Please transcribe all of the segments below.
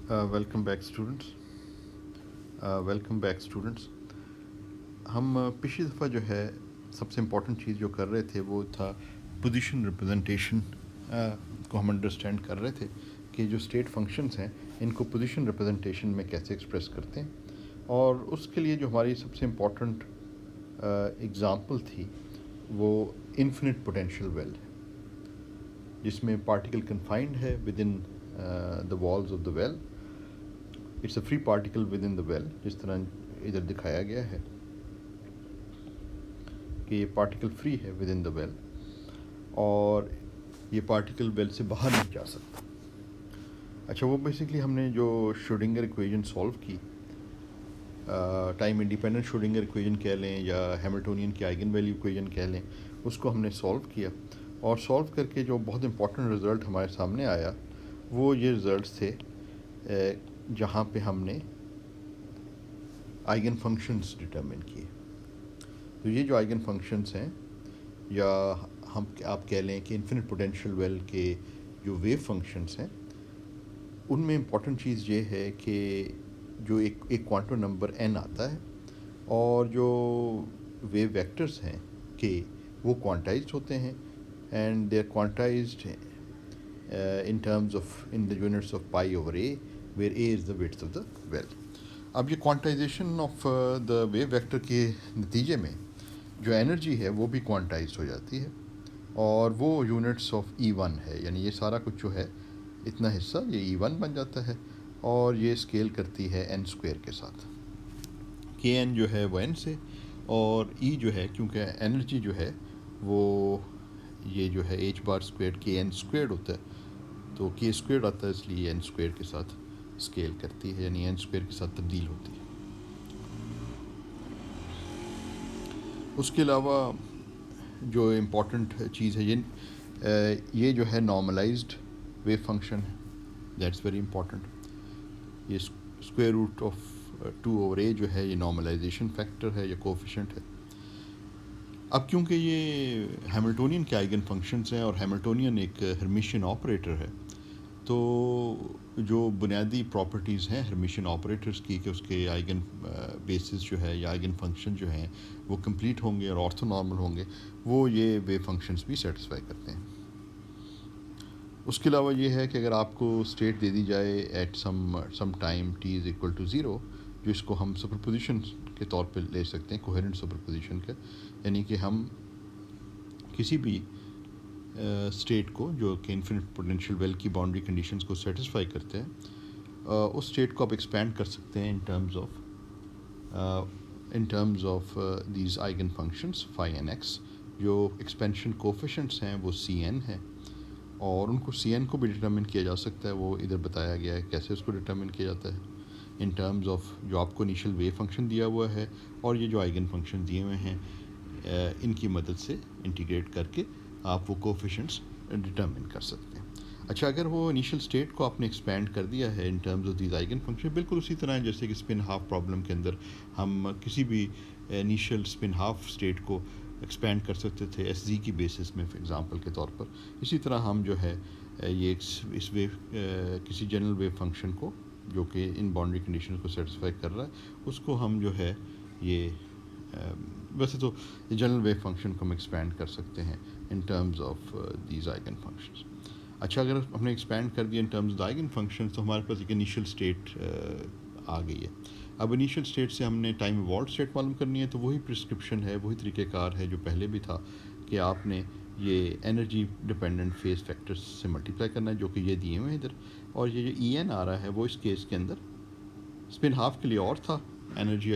Welcome back students. हम पिछली दफ़ा जो है सबसे इम्पॉर्टेंट चीज़ जो कर रहे थे वो था पोजीशन रिप्रेजेंटेशन को हम अंडरस्टैंड कर रहे थे कि जो स्टेट फंक्शंस हैं इनको पोजीशन रिप्रेजेंटेशन में कैसे एक्सप्रेस करते हैं। और उसके लिए जो हमारी सबसे इम्पॉर्टेंट एग्ज़ाम्पल थी वो इन्फिनिट पोटेंशियल वेल है, जिसमें पार्टिकल कन्फाइंड है with in the walls of the well. It's a free particle with in the well, जिस तरह इधर दिखाया गया है कि ये पार्टिकल फ्री है विद इन द वेल और ये पार्टिकल वेल से बाहर नहीं जा सकता। अच्छा, वो बेसिकली हमने जो श्रोडिंगर इक्वेशन सॉल्व की, टाइम इंडिपेंडेंट श्रोडिंगर इक्वेशन कह लें या हैमिल्टोनियन की आइगन वैल्यू इक्वेशन कह लें, उसको हमने सॉल्व किया और सॉल्व करके जो बहुत इंपॉर्टेंट रिज़ल्ट हमारे सामने आया वो ये रिज़ल्ट्स थे जहाँ पे हमने आइगन फंक्शंस डिटरमिन किए। तो ये जो आइगन फंक्शंस हैं, या हम आप कह लें कि इन्फिनिट पोटेंशियल वेल के जो वेव फंक्शंस हैं, उनमें इम्पॉर्टेंट चीज़ ये है कि जो एक क्वांटम नंबर n आता है और जो वेव वेक्टर्स हैं के वो क्वांटाइज्ड होते हैं and they are quantised in terms of in the units of pi over a, where a is the width of the well. अब ये quantization of the wave vector के नतीजे में जो एनर्जी है वो भी क्वांटाइज हो जाती है और वो यूनिट्स ऑफ E1 है, यानी ये सारा कुछ जो है इतना हिस्सा ये E1 बन जाता है और ये स्केल करती है n स्क्वायर के साथ। Kn जो है वो n से और E जो है, क्योंकि एनर्जी जो है वो ये जो है h bar square Kn square होता है, तो k स्क्वायर आता है, इसलिए n स्क्वायर के साथ स्केल करती है, यानी n स्क्वायर के साथ तब्दील होती है। उसके अलावा जो इम्पोर्टेंट चीज़ है ये जो है नॉर्मलाइज्ड वेव फंक्शन है, दैट्स वेरी इम्पोर्टेंट। ये square root of 2 over a जो है ये नॉर्मलाइजेशन फैक्टर है या कोफिशिएंट है। अब क्योंकि ये हैमिल्टोनियन के आइगन फंक्शंस हैं और हैमिल्टोनियन एक हर्मिशियन ऑपरेटर है, तो जो बुनियादी प्रॉपर्टीज़ हैं हर्मिशियन ऑपरेटर्स की कि उसके आइगन बेसिस जो है या आइगन फंक्शन जो हैं वो कंप्लीट होंगे और ऑर्थोनॉर्मल होंगे, वो ये वेव फंक्शंस भी सेटिस्फाई करते हैं। उसके अलावा ये है कि अगर आपको स्टेट दे दी जाए at some time t is equal to 0, जो इसको हम सुपरपोजिशन के तौर पे ले सकते हैं, कोहेरेंट सुपरपोजिशन के, यानी कि हम किसी भी स्टेट को जो कि इन्फिनिट पोटेंशियल वेल की बाउंड्री कंडीशंस को सेटिस्फाई करते हैं, उस स्टेट को आप एक्सपेंड कर सकते हैं in terms of these eigen functions phi n x. जो एक्सपेंशन कोफिशिएंट्स हैं वो Cn है और उनको Cn को भी डिटर्मिन किया जा सकता है, वो इधर बताया गया है कैसे उसको डिटर्मिन किया जाता है इन टर्म्स ऑफ जो आपको इनिशियल वेव फंक्शन दिया हुआ है और ये जो आइगन फंक्शन दिए हुए हैं, इनकी मदद से इंटीग्रेट करके आप वो कोफिशिएंट्स डिटर्मिन कर सकते हैं। अच्छा, अगर वो इनिशियल स्टेट को आपने एक्सपेंड कर दिया है इन terms of these eigen function, बिल्कुल उसी तरह जैसे कि स्पिन हाफ प्रॉब्लम के अंदर हम किसी भी इनिशियल स्पिन हाफ स्टेट को एक्सपेंड कर सकते थे SZ की बेसिस में, फॉर एग्जांपल के तौर पर, इसी तरह हम जो है ये इस वेव किसी जनरल वेव फंक्शन को जो कि इन बाउंड्री कंडीशन को सेटिस्फाई कर रहा है, उसको हम जो है ये वैसे तो जनरल वेव फंक्शन को हम एक्सपेंड कर सकते हैं in terms of these eigen functions. अच्छा, अगर हमने एक्सपेंड कर दिया इन टर्म्स ऑफ आइगन फंक्शंस, तो हमारे पास एक इनिशियल स्टेट आ गई है। अब इनिशियल स्टेट से हमने टाइम इवॉल्व्ड स्टेट मालूम करनी है, तो वही प्रिस्क्रिप्शन है, वही तरीक़ेकार है जो पहले भी था कि आपने ये एनर्जी डिपेंडेंट फेज फैक्टर्स से मल्टीप्लाई करना है, जो कि ये दिए हुए हैं इधर, और ये जो En आ रहा है वो इस केस के अंदर स्पिन हाफ के लिए और था एनर्जी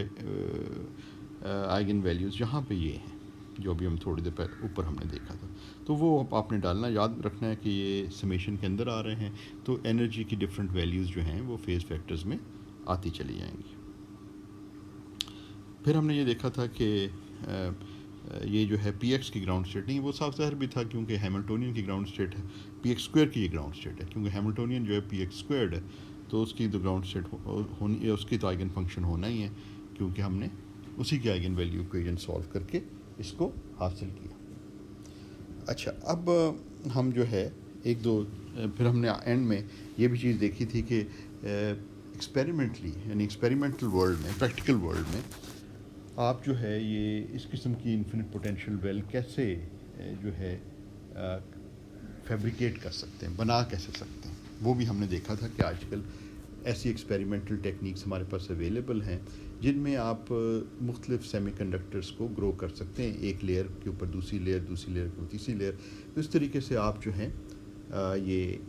आइगन वैल्यूज़, जहाँ पे ये हैं जो अभी हम थोड़ी देर पहले ऊपर हमने देखा था, तो वो आपने डालना, याद रखना है कि ये समेशन के अंदर आ रहे हैं, तो एनर्जी की डिफरेंट वैल्यूज़ जो हैं वो फेज फैक्टर्स में आती चली जाएंगी। फिर हमने ये देखा था कि ये जो है px की ग्राउंड स्टेट नहीं, वो साफ ज़ाहिर भी था क्योंकि हैमिल्टोनियन की ग्राउंड स्टेट है, px स्क्वायर की ये ग्राउंड स्टेट है, क्योंकि हैमिल्टोनियन जो है px स्क्वायर्ड है, तो उसकी तो ग्राउंड स्टेट होनी, उसकी तो आइगन फंक्शन होना ही है, क्योंकि हमने उसी की आइगन वैल्यू इक्वेशन सॉल्व करके इसको हासिल किया। अच्छा, अब हम जो है एक दो फिर हमने एंड में ये भी चीज़ देखी थी कि एक्सपेरिमेंटली यानी एक्सपेरिमेंटल वर्ल्ड में, प्रैक्टिकल वर्ल्ड में आप जो है ये इस किस्म की इन्फिनिट पोटेंशियल वेल कैसे जो है फैब्रिकेट कर सकते हैं, बना कैसे सकते हैं। वो भी हमने देखा था कि आजकल ऐसी एक्सपेरिमेंटल टेक्निक्स हमारे पास अवेलेबल हैं जिनमें आप मुख्तलिफ सेमीकंडक्टर्स को ग्रो कर सकते हैं, एक लेयर के ऊपर दूसरी लेयर, दूसरी लेयर के ऊपर तीसरी लेयर। तो इस तरीके से आप जो हैं ये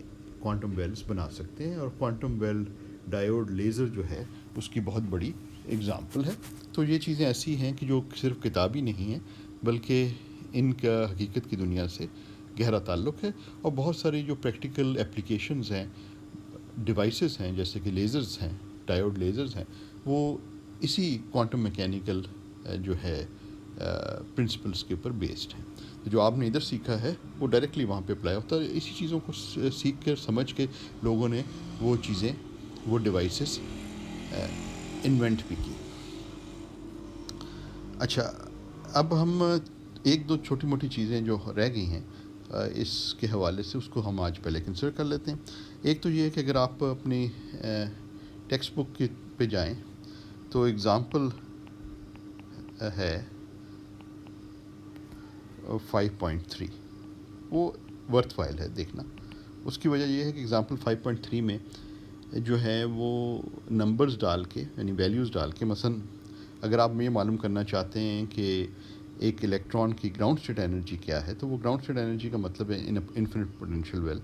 क्वांटम वेल्स बना सकते हैं, और क्वांटम वेल डायोड लेज़र जो है उसकी बहुत बड़ी एग्ज़ाम्पल है। तो ये चीज़ें ऐसी हैं कि जो सिर्फ किताबी नहीं हैं बल्कि इनका हकीकत की दुनिया से गहरा ताल्लुक़ है, और बहुत सारी जो प्रैक्टिकल एप्लीकेशंस हैं, डिवाइसेस हैं, जैसे कि लेज़र्स हैं, डायोड लेज़र्स हैं, वो इसी क्वांटम मैकेनिकल जो है प्रिंसिपल्स के ऊपर बेस्ड है। तो जो आपने इधर सीखा है वो डायरेक्टली वहाँ पे अप्लाई होता है। इसी चीज़ों को सीख कर समझ के लोगों ने वो चीज़ें, वो डिवाइसेस इन्वेंट भी की। अच्छा, अब हम एक दो छोटी मोटी चीज़ें जो रह गई हैं इसके हवाले से, उसको हम आज पहले कंसिडर कर लेते हैं। एक तो ये है कि अगर आप अपनी टेक्स्ट बुक पे जाएं तो एग्ज़ाम्पल है 5.3, वो वर्थ वाइल है देखना। उसकी वजह यह है कि एग्ज़ाम्पल 5.3 में जो है वो नंबर्स डाल के यानी वैल्यूज़ डाल के, मसलन अगर आप ये मालूम करना चाहते हैं कि एक इलेक्ट्रॉन की ग्राउंड स्टेट एनर्जी क्या है, तो वो ग्राउंड स्टेट एनर्जी का मतलब है इन्फिनिट पोटेंशियल वेल।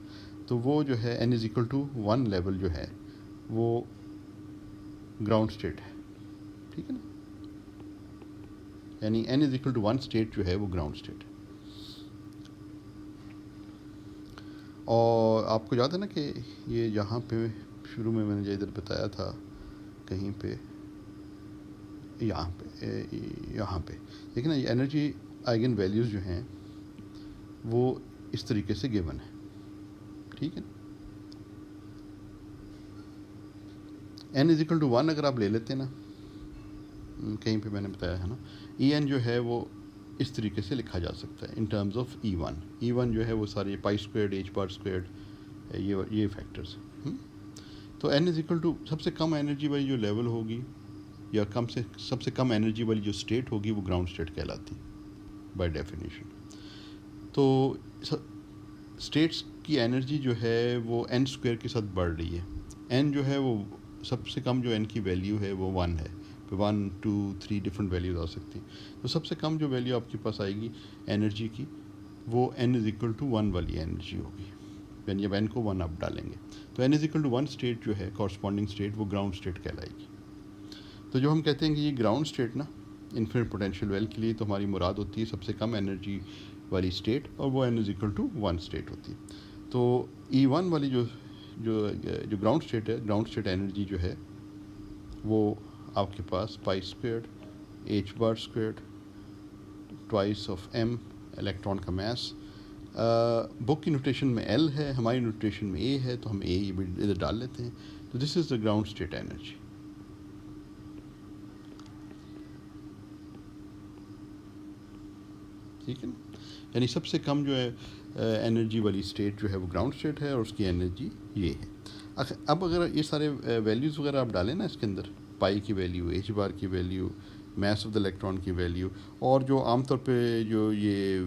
तो वो जो है n=1 लेवल जो है वो ग्राउंड स्टेट है, ठीक है ना, यानी n=1 स्टेट जो है वो ग्राउंड स्टेट है। और आपको याद है ना कि ये यहाँ पे शुरू में मैंने जो इधर बताया था कहीं पे, यहाँ पे देखिए ना, ये एनर्जी आइगन वैल्यूज़ जो हैं वो इस तरीके से गिवन है, ठीक है। n=1 अगर आप ले लेते हैं ना, कहीं पे मैंने बताया है ना, En जो है वो इस तरीके से लिखा जा सकता है इन टर्म्स ऑफ E1 जो है वो सारे π² h², ये फैक्टर्स। तो n सबसे कम एनर्जी वाली जो लेवल होगी या सबसे कम एनर्जी वाली जो स्टेट होगी वो ग्राउंड स्टेट कहलाती है बाय डेफिनेशन। तो स्टेट्स की एनर्जी जो है वो n² के साथ बढ़ रही है। n जो है वो सबसे कम जो n की वैल्यू है वो 1 है, 1 2 3 डिफरेंट वैल्यूज आ सकती हैं। तो सबसे कम जो वैल्यू आपके पास आएगी एनर्जी की वो n=1 वाली एनर्जी होगी, यानी जब n को 1 आप डालेंगे तो n=1 स्टेट जो है कॉरस्पॉन्डिंग स्टेट वो ग्राउंड स्टेट कहलाएगी। तो जो हम कहते हैं कि ये ग्राउंड स्टेट ना इन्फिनिट पोटेंशियल वेल के लिए, तो हमारी मुराद होती है सबसे कम एनर्जी वाली स्टेट, और वो n=1 स्टेट होती है। तो E1 वाली जो ग्राउंड स्टेट है, ग्राउंड स्टेट एनर्जी जो है वो आपके पास π² h² twice of m electron का मास। बुक की नोटेशन में L है, हमारी नोटेशन में A है, तो हम A इधर डाल लेते हैं। तो this is the ground state energy. ठीक है ना, यानी सबसे कम जो है एनर्जी वाली स्टेट जो है वो ग्राउंड स्टेट है, और उसकी एनर्जी ये है। अब अगर ये सारे वैल्यूज़ वगैरह आप डालें ना इसके अंदर, पाई की वैल्यू, h बार की value, mass of the electron की वैल्यू, और जो आमतौर पे जो ये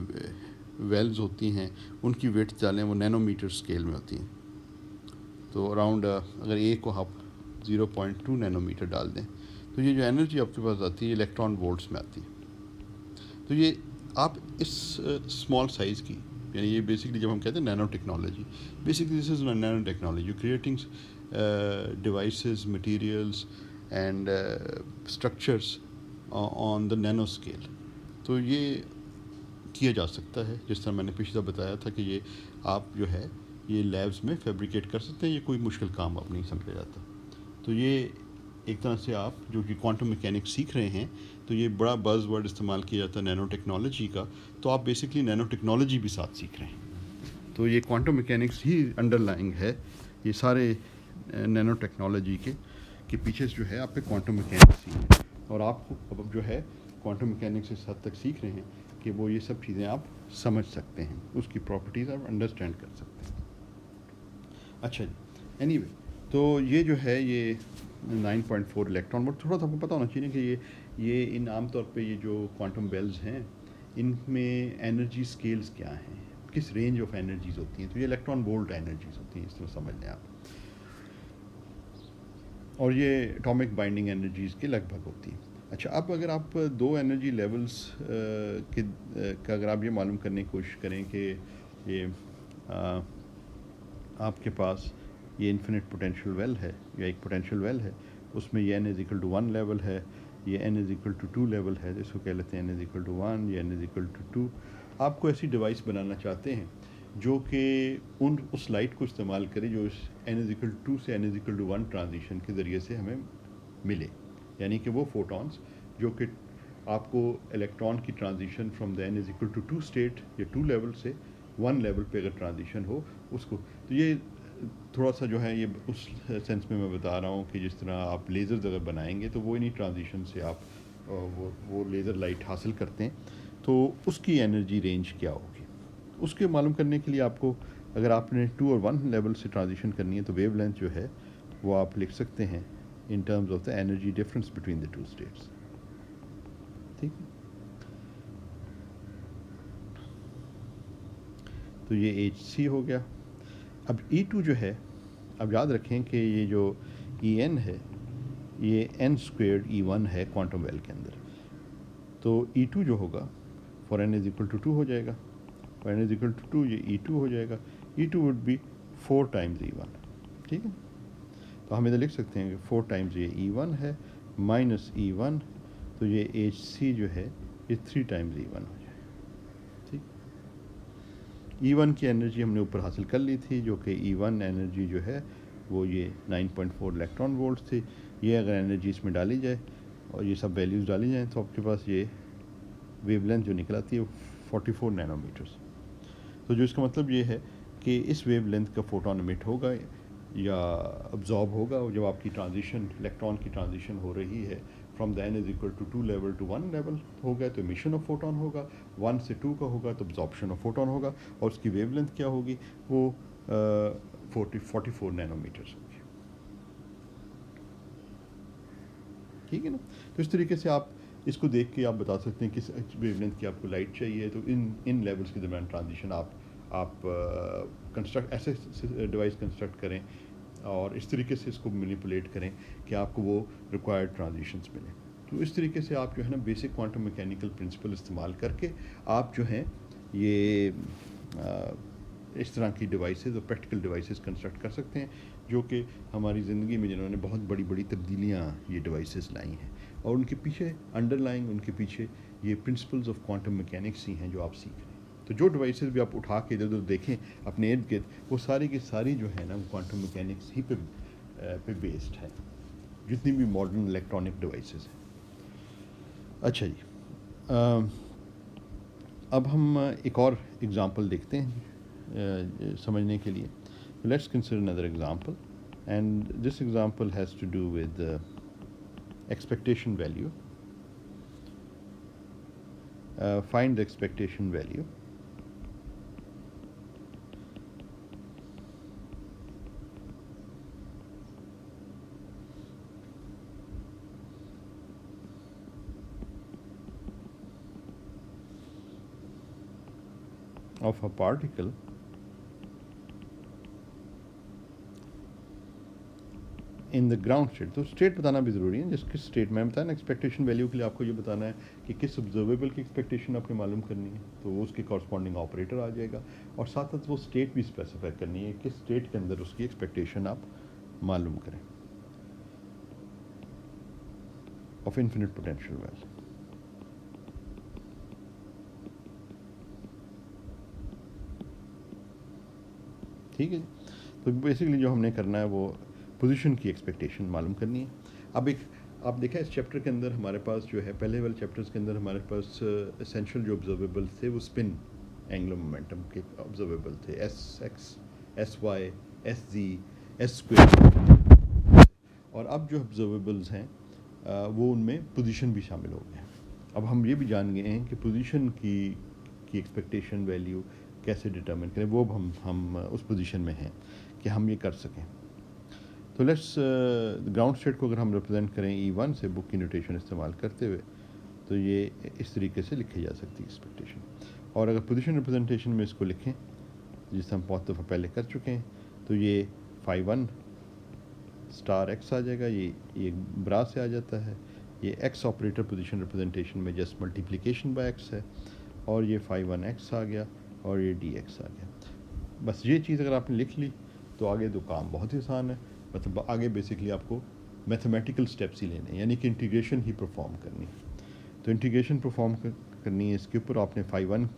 वेल्स होती हैं उनकी वेट डालें, वो नैनोमीटर स्केल में होती हैं। तो अराउंड अगर ए को आप 0.2 नैनोमीटर डाल दें तो ये जो एनर्जी आपके पास आती है इलेक्ट्रॉन वोल्ट्स में आती है। तो ये आप इस स्मॉल साइज़ की, यानी ये बेसिकली जब हम कहते हैं nano technology, basically this is nano technology creating devices, materials and structures on the nano scale. तो ये किया जा सकता है, जिस तरह मैंने पिछला बताया था कि ये आप जो है ये लैब्स में फैब्रिकेट कर सकते हैं, ये कोई मुश्किल काम आप नहीं समझा जाता। तो ये एक तरह से आप जो कि क्वांटम मैकेनिक्स सीख रहे हैं, तो ये बड़ा बज़ वर्ड इस्तेमाल किया जाता है नैनो टेक्नोलॉजी का, तो आप बेसिकली नैनो टेक्नोलॉजी भी साथ सीख रहे हैं। तो ये क्वांटम मैकेनिक्स ही अंडरलाइंग है, ये सारे नैनो टेक्नोलॉजी के पीछे जो है आप पे क्वांटम मैकेनिक्स सीख, और आपको अब जो है क्वांटम मैकेनिक्स इस हद तक सीख रहे हैं कि वो ये सब चीज़ें आप समझ सकते हैं, उसकी प्रॉपर्टीज़ आप अंडरस्टैंड कर सकते हैं। अच्छा जी, एनीवे तो ये जो है ये 9.4 इलेक्ट्रॉन वोल्ट, थोड़ा सा आपको पता होना चाहिए कि ये इन आम तौर पे ये जो क्वांटम बेल्स हैं इनमें एनर्जी स्केल्स क्या हैं, किस रेंज ऑफ एनर्जीज होती हैं, तो ये इलेक्ट्रॉन वोल्ट एनर्जीज होती हैं, इस तरह समझ लें आप। और ये एटॉमिक बाइंडिंग एनर्जीज के लगभग होती हैं। अच्छा, अब अगर आप दो एनर्जी लेवल्स का अगर आप ये मालूम करने की कोशिश करें कि ये आपके पास ये इन्फिनिट पोटेंशियल वेल है या एक पोटेंशियल वेल है, उसमें ये n is equal to 1 level है, ये n is equal to 2 level है, जिसको कह लेते हैं n इज इक्वल टू 1, ये n इज इक्वल टू 2। आपको ऐसी डिवाइस बनाना चाहते हैं जो कि उस लाइट को इस्तेमाल करे जो इस n इज इक्वल टू 2 से n is equal to 1 transition के ज़रिए से हमें मिले, यानी कि वो फोटॉन्स जो कि आपको इलेक्ट्रॉन की transition from the n is equal to 2 state या 2 लेवल से 1 लेवल पे अगर ट्रांजिशन हो उसको, तो ये थोड़ा सा जो है ये उस सेंस में मैं बता रहा हूँ कि जिस तरह आप लेज़र्स अगर बनाएंगे तो वो इन्हीं ट्रांजिशन से आप वो लेज़र लाइट हासिल करते हैं, तो उसकी एनर्जी रेंज क्या होगी उसके मालूम करने के लिए आपको, अगर आपने 2 और 1 लेवल से ट्रांजिशन करनी है तो वेव लेंथ जो है वो आप लिख सकते हैं in terms of the energy difference between the two states. ठीक है, तो ये HC हो गया। अब E2 जो है, अब याद रखें कि ये जो En है ये n² E1 है क्वांटम वेल के अंदर, तो E2 जो होगा for n is equal to 2 हो जाएगा, for n is equal to 2 ये E2 हो जाएगा, E2 would be 4 times E1। ठीक है, तो हम इधर लिख सकते हैं कि 4 टाइम्स ये E1 है माइनस E1, तो ये HC जो है ये 3 टाइम्स E1 हो जाएगा। ठीक, E1 की एनर्जी हमने ऊपर हासिल कर ली थी जो कि E1 एनर्जी जो है वो ये 9.4 इलेक्ट्रॉन वोल्ट थी। ये अगर एनर्जी इसमें डाली जाए और ये सब वैल्यूज़ डाली जाएँ तो आपके पास ये वेवलेंथ जो निकल आती है 44 नैनोमीटर्स। तो जो इसका मतलब ये है कि इस वेवलेंथ का फोटोन एमिट होगा या अब्जॉर्ब होगा जब आपकी ट्रांजिशन, इलेक्ट्रॉन की ट्रांजिशन हो रही है from the n is equal to 2 level to 1 level हो गया तो एमिशन ऑफ फोटोन होगा, 1 से 2 का होगा तो अब्जॉर्प्शन ऑफ फोटोन होगा, और उसकी वेवलेंथ क्या होगी वो 44 नैनोमीटर्स होगी। ठीक है ना, तो इस तरीके से आप इसको देख के आप बता सकते हैं किस वेवलेंथ की आपको लाइट चाहिए, तो इन लेवल्स के दरमियान ट्रांजिशन आप कंस्ट्रक्ट ऐसे डिवाइस कंस्ट्रक्ट करें और इस तरीके से इसको मैनिपुलेट करें कि आपको वो रिक्वायर्ड ट्रांजिशंस मिलें। तो इस तरीके से आप जो है ना बेसिक क्वांटम मैकेनिकल प्रिंसिपल इस्तेमाल करके आप जो हैं ये इस तरह की डिवाइसेस और प्रैक्टिकल डिवाइसेस कंस्ट्रक्ट कर सकते हैं जो कि हमारी ज़िंदगी में जिन्होंने बहुत बड़ी बड़ी तब्दीलियाँ ये डिवाइसेस लाई हैं, और उनके पीछे अंडरलाइंग उनके पीछे ये प्रिंसिपल्स ऑफ क्वांटम मैकेनिक्स ही हैं जो आप सीख रहे हैं। तो जो डिवाइसेस भी आप उठा के इधर उधर देखें अपने इर्द गिर्द, वो सारी की सारी जो है ना वो क्वांटम मैकेनिक्स ही पे बेस्ड है, जितनी भी मॉडर्न इलेक्ट्रॉनिक डिवाइसेस हैं। अच्छा जी, अब हम एक और एग्ज़ाम्पल देखते हैं समझने के लिए। Let's consider another example, and this example has to do with expectation value. Find the expectation value of a particle in the ground state. तो स्टेट बताना भी ज़रूरी है, जिस किस स्टेट में बताया ना, एक्सपेक्टेशन वैल्यू के लिए आपको ये बताना है कि किस ऑब्जर्वेबल की एक्सपेक्टेशन आपने मालूम करनी है, तो वो उसके कॉरस्पॉन्डिंग ऑपरेटर आ जाएगा, और साथ साथ वो स्टेट भी स्पेसिफाई करनी है किस स्टेट के अंदर उसकी एक्सपेक्टेशन आप मालूम करें ऑफ इन्फिनिट पोटेंशियल वेल। ठीक है, तो बेसिकली जो हमने करना है वो पोजीशन की एक्सपेक्टेशन मालूम करनी है। अब आप देखें इस चैप्टर के अंदर हमारे पास जो है पहले वाले चैप्टर्स के अंदर हमारे पास एसेंशियल जो ऑब्जर्वेबल थे वो स्पिन एंगुलर मोमेंटम के ऑब्जर्वेबल थे, SX, SY, SZ, S², और अब जो ऑब्जर्वेबल्स हैं वो उनमें पोजीशन भी शामिल हो गए हैं। अब हम ये भी जान गए हैं कि पोजीशन की एक्सपेक्टेशन वैल्यू कैसे डिटरमिन करें, वो हम उस पोजीशन में हैं कि हम ये कर सकें। तो लेट्स ग्राउंड स्टेट को अगर हम रिप्रेजेंट करें E1 से बुक की नोटेशन इस्तेमाल करते हुए, तो ये इस तरीके से लिखी जा सकती है एक्सपेक्टेशन। और अगर पोजीशन रिप्रेजेंटेशन में इसको लिखें, जिसे हम बहुत दफ़ा पहले कर चुके हैं, तो ये फाई 1 स्टार एक्स आ जाएगा, ये ब्रा से आ जाता है। ये एक्स ऑपरेटर पोजीशन रिप्रेजेंटेशन में जस्ट मल्टीप्लिकेशन बाय एक्स है, और ये फाई 1 एक्स आ गया, और ये डी एक्स आ गया। बस ये चीज़ अगर आपने लिख ली तो आगे तो काम बहुत ही आसान है। मतलब आगे बेसिकली आपको मैथमेटिकल स्टेप्स ही लेने, यानी कि इंटीग्रेशन ही परफॉर्म करनी है। तो इंटीग्रेशन परफॉर्म करनी है, इसके ऊपर आपने फाई 1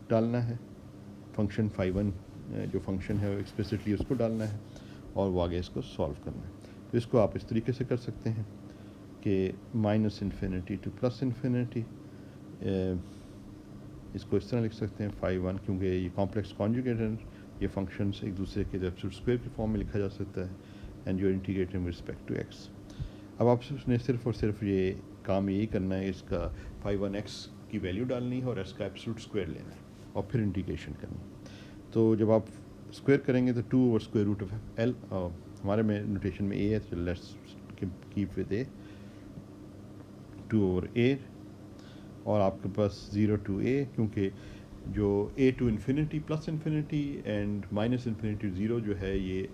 डालना है, फंक्शन फाई 1 जो फंक्शन है एक्सप्लिसिटली उसको डालना है, और वो आगे इसको सॉल्व करना है। तो इसको आप इस तरीके से कर सकते हैं कि minus infinity two plus infinity, इसको इस तरह लिख सकते हैं फाई 1, क्योंकि ये कॉम्प्लेक्स कॉन्जुगेट है, ये फंक्शंस एक दूसरे के एब्सोल्यूट स्क्वायर की फॉर्म में लिखा जा सकता है, and you are integrating with respect to x. अब आपने सिर्फ और सिर्फ ये काम यही करना है, इसका फाई 1 एक्स की वैल्यू डालनी है और एक्स का एब्सोल्यूट स्क्वायर लेना है, और फिर इंटीग्रेशन करनी है। तो जब आप स्क्वायर करेंगे तो 2 over square root of L, हमारे में नोटेशन में ए है, तो let's keep with a, 2 over a, और आपके पास 0 टू ए, क्योंकि जो a to infinity plus infinity and minus infinity 0 जो है, ये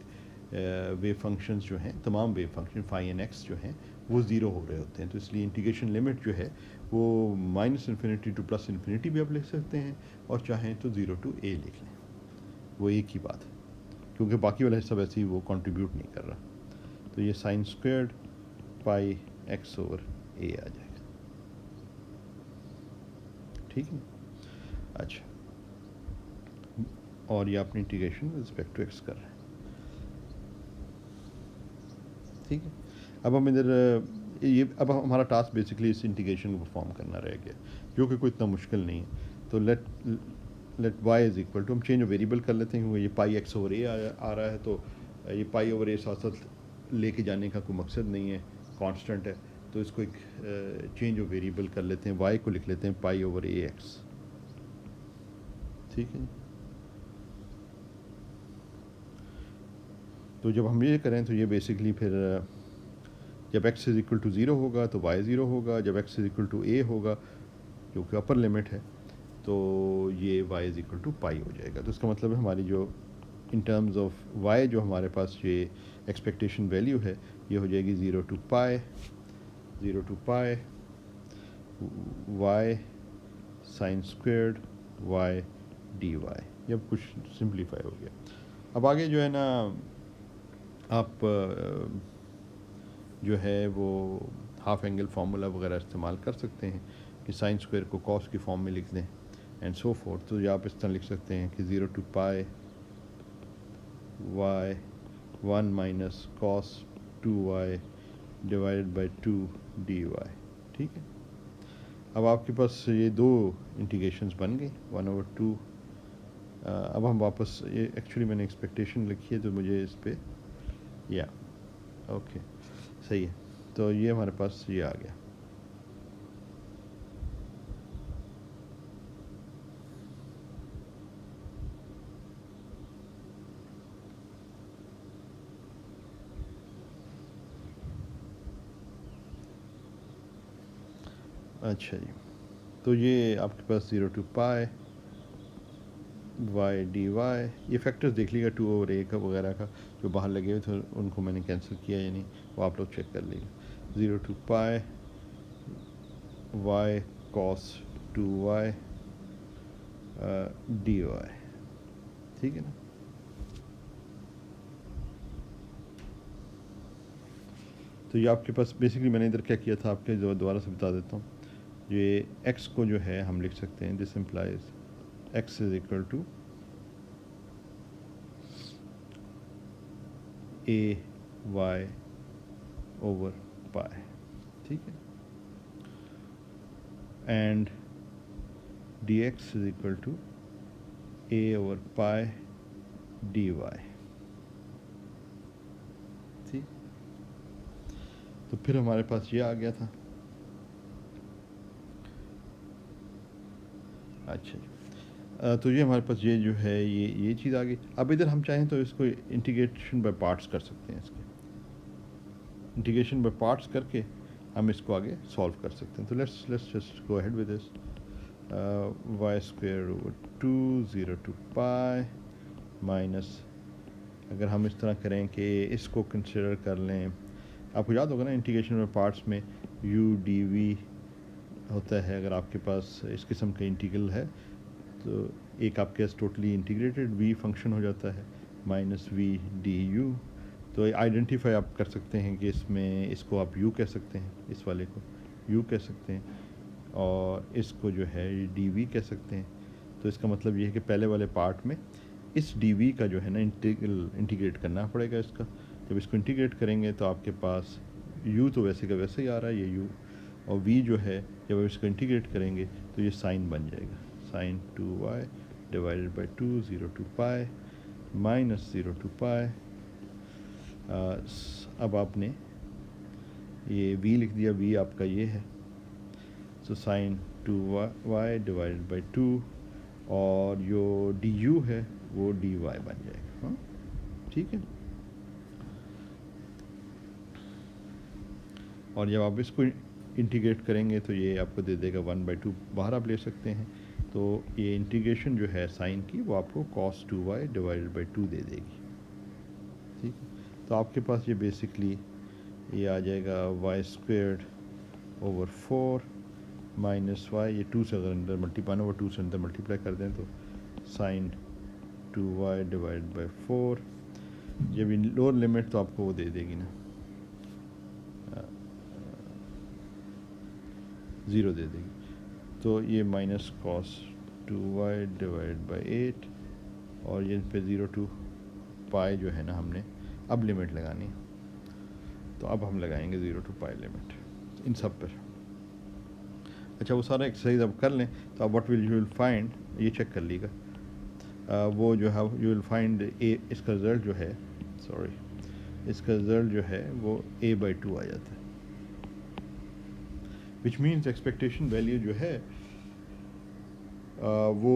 वेव फंक्शंस जो हैं, तमाम wave function phi n x जो हैं वो ज़ीरो हो रहे होते हैं। तो इसलिए इंटीग्रेशन लिमिट जो है वो minus infinity two plus infinity भी आप लिख सकते हैं, और चाहें तो 0 टू ए लिख लें, वो एक ही बात है, क्योंकि बाकी वाला हिस्सा वैसे ही वो कंट्रीब्यूट नहीं कर रहा। तो ये sine squared pi x over a आ जाएगा, ठीक है। अच्छा, और ये अपनी integration with respect to x कर रहे हैं, ठीक है। अब हम इधर अब हमारा टास्क बेसिकली इस इंटीग्रेशन को परफॉर्म करना रह गया, जो कि कोई इतना मुश्किल नहीं है। तो let y is equal to, हम चेंज ऑफ वेरिएबल कर लेते हैं, क्योंकि ये पाई एक्स ओवर ए आ रहा है, तो ये पाई ओवर ए साथ साथ लेके जाने का कोई मकसद नहीं है, कांस्टेंट है। तो इसको एक चेंज ऑफ वेरिएबल कर लेते हैं, वाई को लिख लेते हैं पाई ओवर ए एक्स, ठीक है। तो जब हम ये करें तो ये बेसिकली फिर जब x इज़ इक्वल टू 0 होगा तो y 0 होगा, जब x is equal to a होगा जो कि अपर लिमिट है, तो ये y इज़ इक्वल टू पाई हो जाएगा। तो इसका मतलब है हमारी जो इन टर्म्स ऑफ y जो हमारे पास ये एक्सपेक्टेशन वैल्यू है, ये हो जाएगी 0 to pi y sine squared y dy। ये अब कुछ सिंप्लीफाई हो गया। अब आगे जो है ना, आप जो है वो हाफ एंगल फार्मूला वगैरह इस्तेमाल कर सकते हैं कि साइन स्क्वायर को कॉस की फॉर्म में लिख दें, एंड सो फोर्थ। तो ये आप इस तरह लिख सकते हैं कि 0 to pi y 1 minus cos 2y divided by 2 dy, ठीक है। अब आपके पास ये दो इंटीग्रेशंस बन गई 1/2। अब हम वापस, ये एक्चुअली मैंने एक्सपेक्टेशन लिखी है, तो मुझे इस पर या ओके सही है। तो ये हमारे पास ये आ गया। अच्छा जी, तो ये आपके पास 0 टू पाई y dy, ये फैक्टर्स देख लीजिएगा 2 ओवर ए का वगैरह का जो बाहर लगे हुए थे, उनको मैंने कैंसिल किया या नहीं, वो आप लोग चेक कर लीजिए। 0 to pi y cos 2y dy, ठीक है ना। तो ये आपके पास बेसिकली मैंने इधर क्या किया था, आपके दोबारा से बता देता हूँ। ये x को जो है हम लिख सकते हैं, this implies x is equal to a y over pi, ठीक है, and dx is equal to a over pi dy, ठीक। तो फिर हमारे पास ये आ गया था। अच्छा जी, तो ये हमारे पास ये जो है ये चीज़ आ गई। अब इधर हम चाहें तो इसको इंटीग्रेशन बाय पार्ट्स कर सकते हैं। इसके इंटीग्रेशन बाय पार्ट्स करके हम इसको आगे सॉल्व कर सकते हैं। तो let's just go ahead with this. Y square over 2 0 to pi minus, अगर हम इस तरह करें कि इसको कंसिडर कर लें, आपको याद होगा ना इंटीग्रेशन बाय पार्ट्स में u dv होता है। अगर आपके पास इस किस्म का इंटीग्रल है तो एक आपके पास टोटली इंटीग्रेटेड v फंक्शन हो जाता है माइनस v du। तो आइडेंटिफाई आप कर सकते हैं कि इसमें इसको आप u कह सकते हैं, इस वाले को u कह सकते हैं, और इसको जो है dv कह सकते हैं। तो इसका मतलब ये है कि पहले वाले पार्ट में इस dv का जो है ना इंटीग्रेट करना पड़ेगा इसका। जब इसको इंटीग्रेट करेंगे तो आपके पास u तो वैसे का वैसे ही आ रहा है ये u, और v जो है जब इसको इंटीग्रेट करेंगे तो ये साइन बन जाएगा, sine 2y divided by 2 0 to pi minus 0 to pi. अब आपने ये v लिख दिया, v आपका ये है, so sine 2y divided by 2, और जो du है वो dy बन जाएगा। हाँ ठीक है। और जब आप इसको इंटीग्रेट करेंगे तो ये आपको दे देगा 1/2, बाहर आप ले सकते हैं। तो ये इंटीग्रेशन जो है साइन की वो आपको cos 2y डिवाइडेड बाई 2 दे देगी। ठीक है, तो आपके पास ये बेसिकली ये आ जाएगा y squared over 4 minus y, ये 2 से अगर अंदर मल्टीप्लाई ओवर 2 से अंदर मल्टीप्लाई कर दें तो साइन 2y डिवाइड बाई 4। जब लोअर लिमिट तो आपको वो दे देगी ना 0 दे देगी। तो ये minus cos 2y divide by 8, और ये पे 0 टू पाई जो है ना हमने अब लिमिट लगानी है। तो अब हम लगाएंगे 0 टू पाई लिमिट इन सब पर। अच्छा, वो सारा एक्सरसाइज अब कर लें तो अब व्हाट यू विल फाइंड, ये चेक कर लीजिएगा। वो जो है यू विल फाइंड ए, इसका रिज़ल्ट जो है, सॉरी, इसका रिज़ल्ट जो है वो a/2 आ जाता है, विच मीन्स एक्सपेक्टेशन वैल्यू जो है वो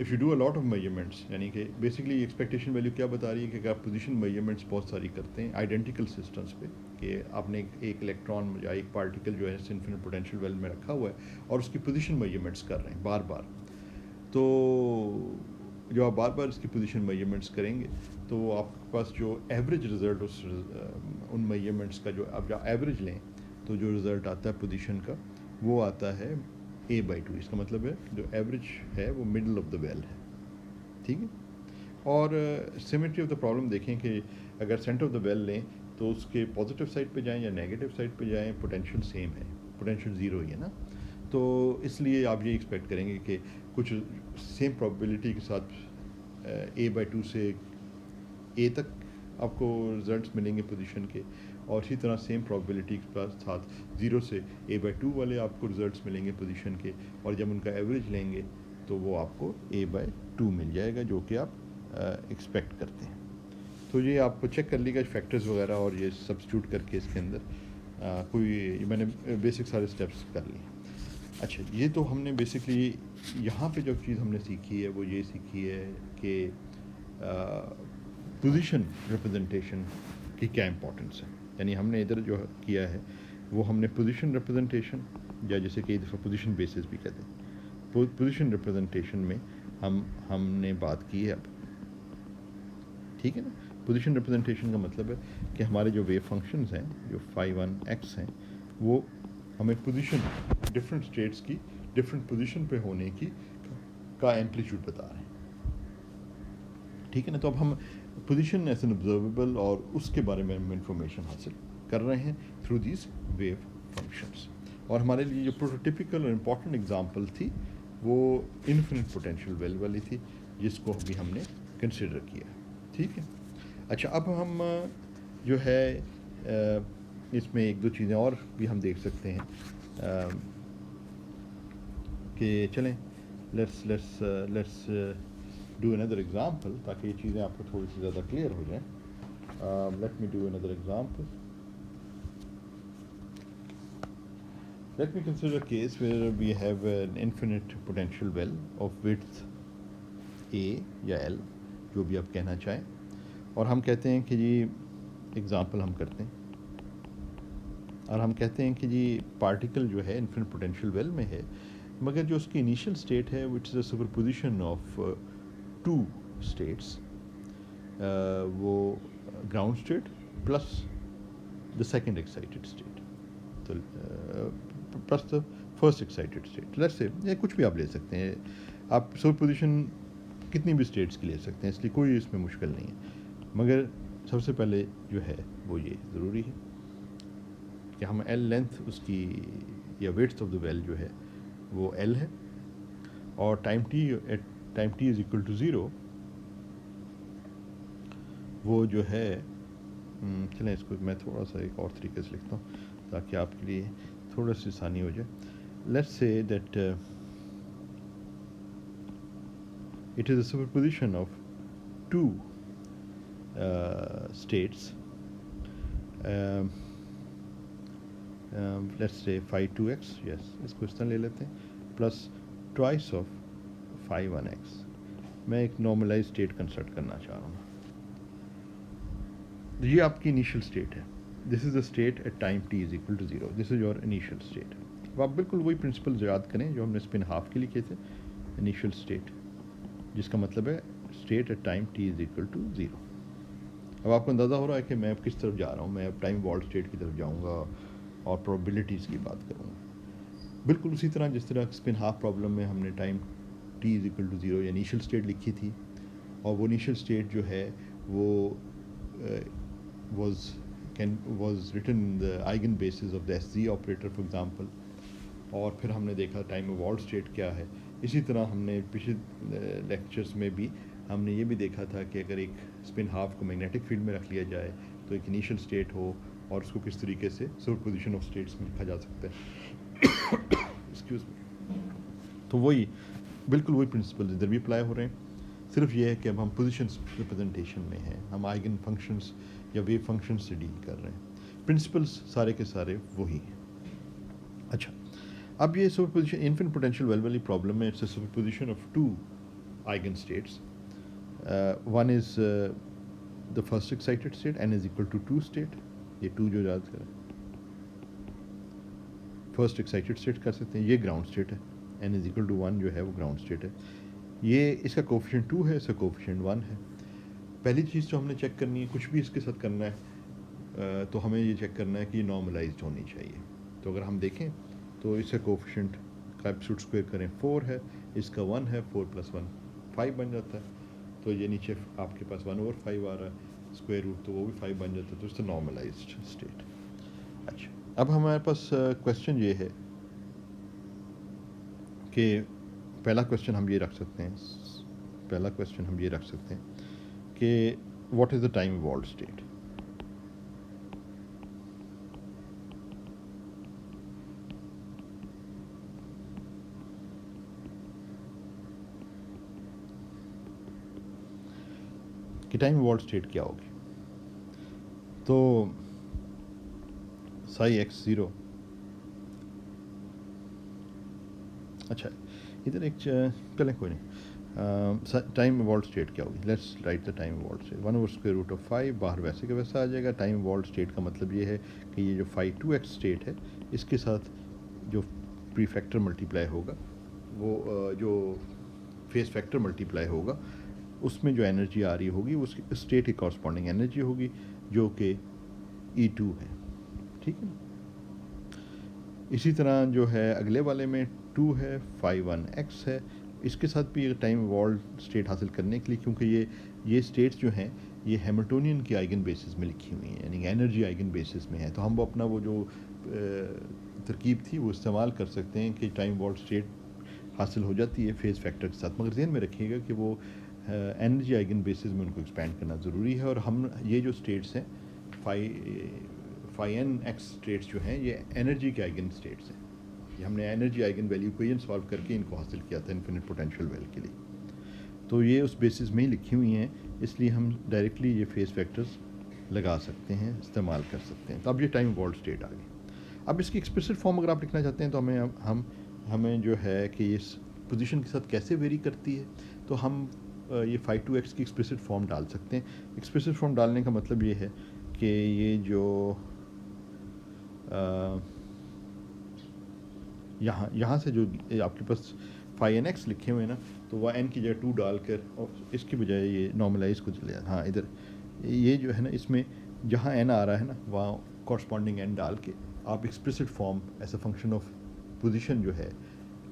if you do a lot of measurements, यानी कि बेसिकली एक्सपेक्टेशन वैल्यू क्या बता रही है कि अगर आप पोजीशन मेजरमेंट्स बहुत सारी करते हैं आइडेंटिकल सिस्टम्स पे, कि आपने एक इलेक्ट्रॉन या एक पार्टिकल जो है इन्फिनिट पोटेंशियल वेल में रखा हुआ है और उसकी पोजीशन मेजरमेंट्स कर रहे हैं बार बार, तो जब आप बार बार इसकी पोजीशन मेजरमेंट्स करेंगे तो आपके पास जो एवरेज रिज़ल्ट उस उन मेजरमेंट्स का जो आप जो एवरेज लें तो जो रिज़ल्ट आता है पोजीशन का वो आता है a/2। इसका मतलब है जो एवरेज है वो मिडल ऑफ द वेल है। ठीक है, और सिमेट्री ऑफ द प्रॉब्लम देखें कि अगर सेंटर ऑफ द वेल लें तो उसके पॉजिटिव साइड पे जाएं या नेगेटिव साइड पे जाएं, पोटेंशियल सेम है, पोटेंशियल ज़ीरो ही है ना। तो इसलिए आप ये एक्सपेक्ट करेंगे कि कुछ सेम प्रोबेबिलिटी के साथ a/2 से a तक आपको रिजल्ट्स मिलेंगे पोजीशन के, और इसी तरह सेम प्रोबेबिलिटी के साथ 0 से a/2 वाले आपको रिजल्ट्स मिलेंगे पोजीशन के, और जब उनका एवरेज लेंगे तो वो आपको a/2 मिल जाएगा जो कि आप एक्सपेक्ट करते हैं। तो ये आपको चेक कर लीजिएगा फैक्टर्स वगैरह, और ये सब्स्टिट्यूट करके इसके अंदर कोई मैंने बेसिक सारे स्टेप्स कर लिए। अच्छा, ये तो हमने बेसिकली यहाँ पे जो चीज़ हमने सीखी है वो ये सीखी है कि पोजीशन रिप्रेजेंटेशन की क्या इंपॉर्टेंस है। यानी हमने इधर जो किया है वो हमने पोजीशन रिप्रेजेंटेशन, या जैसे कई दफ़ा पोजीशन बेसिस भी कहते हैं, पोजीशन रिप्रेजेंटेशन में हमने बात की है अब। ठीक है ना, पोजीशन रिप्रेजेंटेशन का मतलब है कि हमारे जो वेव फंक्शंस हैं जो φ1x हैं वो हमें पोजीशन डिफरेंट स्टेट्स की डिफरेंट पोजीशन पे होने की का एम्पलीट्यूड बता रहे हैं। ठीक है ना, तो अब हम पोजीशन एज एन ऑब्जर्वेबल और उसके बारे में हम इंफॉर्मेशन हासिल कर रहे हैं थ्रू दीज वेव फंक्शंस। और हमारे लिए जो प्रोटोटिपिकल और इम्पॉर्टेंट एग्जांपल थी वो इन्फिनिट पोटेंशियल वेल वाली थी, जिसको भी हमने कंसिडर किया। ठीक है, अच्छा, अब हम जो है इसमें एक दो चीज़ें और भी हम देख सकते हैं कि चलें लेट्स डू अनदर एग्जांपल, ताकि ये चीज़ें आपको थोड़ी सी ज़्यादा क्लियर हो जाएं। Let me do another example. Let me consider a case where we have an infinite potential well of width A या L, जो भी आप कहना चाहें, और हम कहते हैं कि जी एग्ज़ाम्पल हम करते हैं और हम कहते हैं कि जी पार्टिकल जो है इन्फिनिट पोटेंशियल वेल में है, मगर जो उसकी इनिशियल स्टेट है which is a superposition of two states, वो ground state plus the second excited state, तो plus the first excited state. Let's say ये कुछ भी आप ले सकते हैं, आप सुपरपोजिशन कितनी भी स्टेट्स की ले सकते हैं, इसलिए कोई इसमें मुश्किल नहीं है, मगर सबसे पहले जो है वो ये ज़रूरी है कि हम एल लेंथ उसकी या विड्थ ऑफ द वेल जो है वो एल है, और time t is equal to zero वो जो है, चलें इसको मैं थोड़ा सा एक और तरीके से लिखता हूँ ताकि आपके लिए थोड़ा सी आसानी हो जाए। Let's say that it is a superposition of two states, let's say phi 2x, yes इसको इस तरह ले लेते हैं, plus twice of phi 1x। मैं एक नॉर्मलाइज स्टेट कंस्ट्रक्ट करना चाह रहा हूँ। ये आपकी इनिशियल स्टेट है, this is the state at time t is equal to zero, this is your initial state. अब आप बिल्कुल वही प्रिंसिपल याद करें जो हमने स्पिन हाफ के लिए किए थे, इनिशियल स्टेट जिसका मतलब है state at time t is equal to zero. अब आपको अंदाज़ा हो रहा है कि मैं अब किस तरफ जा रहा हूँ, मैं अब टाइम वॉल्ट स्टेट की तरफ जाऊँगा और प्रोबेबिलिटीज़ की बात करूँगा। बिल्कुल उसी तरह जिस तरह स्पिन हाफ प्रॉब्लम में हमने time t is equal to zero या इनिशियल स्टेट लिखी थी, और वो इनिशियल स्टेट जो है वो was written in the eigenbasis of the SZ operator for example, और फिर हमने देखा टाइम वॉल्ट स्टेट क्या है। इसी तरह हमने पिछले लेक्चर्स में भी हमने ये भी देखा था कि अगर एक स्पिन हाफ को मैग्नेटिक फील्ड में रख लिया जाए तो एक इनिशियल स्टेट हो और उसको किस तरीके से सुपरपोजिशन ऑफ स्टेट्स में लिखा जा सकता है। Excuse me. तो वही बिल्कुल वही प्रिंसिपल इधर भी अप्लाई हो रहे हैं, सिर्फ ये है कि अब हम पोजिशंस रिप्रेजेंटेशन में हैं, हम आइगन फंक्शंस या वेव फंक्शन से डील कर रहे हैं, प्रिंसिपल्स सारे के सारे वही हैं। अच्छा, अब ये सुपरपोजिशन इन्फिनिट पोटेंशियल वेल वाली प्रॉब्लम में it's a superposition of two eigen states, one is the first excited state n is equal to two state, ये टू जो याद करें फर्स्ट एक्साइटेड स्टेट कर सकते हैं, ये ग्राउंड स्टेट है, n is equal to one जो है वो ग्राउंड स्टेट है, ये इसका कोफिशिएंट 2 है, इसका कोफिशिएंट 1 है। पहली चीज़ जो हमने चेक करनी है, कुछ भी इसके साथ करना है तो हमें ये चेक करना है कि ये नॉर्मलाइज्ड होनी चाहिए। तो अगर हम देखें तो इसका कोफिशिएंट का एब्सोल्यूट स्क्वायर करें 4 है, इसका 1 है, 4 प्लस 1 5 बन जाता है, तो ये नीचे आपके पास 1/5 आ रहा है स्क्वायर रूट, तो वो भी 5 बन जाता है, तो इसका नॉर्मलाइज्ड स्टेट। अच्छा, अब हमारे पास क्वेश्चन ये है कि पहला क्वेश्चन हम ये रख सकते हैं, पहला क्वेश्चन हम ये रख सकते हैं कि what is the time evolved state. कि टाइम इवॉल्व्ड स्टेट क्या होगी, तो साई x 0। अच्छा, इधर एक चलें कोई नहीं, टाइम इवॉल्व्ड स्टेट क्या होगी, let's write the time evolved state 1/√5, बाहर वैसे का वैसा आ जाएगा। टाइम इवॉल्व्ड स्टेट का मतलब ये है कि ये जो phi 2x स्टेट है इसके साथ जो प्री फैक्टर मल्टीप्लाई होगा, वो जो फेस फैक्टर मल्टीप्लाई होगा, उसमें जो एनर्जी आ रही होगी उसकी स्टेट की कॉरस्पॉन्डिंग एनर्जी होगी जो कि E2 है, ठीक है। इसी तरह जो है अगले वाले में 2 है, phi 1x है, इसके साथ भी टाइम इवॉल्व्ड स्टेट हासिल करने के लिए, क्योंकि ये स्टेट्स जो हैं ये हैमिल्टोनियन की आइगन बेसिस में लिखी हुई हैं, यानी एनर्जी आइगन बेसिस में है, तो हम वो अपना वो जो तरकीब थी वो इस्तेमाल कर सकते हैं कि टाइम इवॉल्व्ड स्टेट हासिल हो जाती है फेज़ फैक्टर के साथ, मगर ध्यान में रखिएगा कि वो एनर्जी आइगन बेसिस में उनको एक्सपेंड करना ज़रूरी है। और हम ये जो स्टेट्स हैं phi n(x) स्टेट्स जो हैं ये एनर्जी के आइगन स्टेट्स हैं, ये हमने energy eigen value equation solve करके इनको हासिल किया था इन्फिनिट पोटेंशियल वेल के लिए, तो ये उस बेसिस में ही लिखी हुई हैं, इसलिए हम डायरेक्टली ये फेस फैक्टर्स लगा सकते हैं, इस्तेमाल कर सकते हैं। तो अब ये टाइम इवॉल्व्ड स्टेट आ गई। अब इसकी एक्सप्लिसिट फॉर्म अगर आप लिखना चाहते हैं तो हमें जो है कि इस पोजीशन के साथ कैसे वेरी करती है, तो हम ये फाई टू एक्स की एक्सप्लिसिट फॉर्म डाल सकते हैं। एक्सप्लिसिट फॉर्म डालने का मतलब ये है कि ये जो यहाँ से जो आपके पास फाई एन एक्स लिखे हुए हैं ना, तो वह एन की जगह 2 डालकर और इसकी बजाय ये नॉर्मलाइज को चले जाए। हाँ, इधर ये जो है ना, इसमें जहाँ एन आ रहा है ना, वहाँ कॉरस्पॉन्डिंग एन डाल के आप explicit form as a function of position जो है,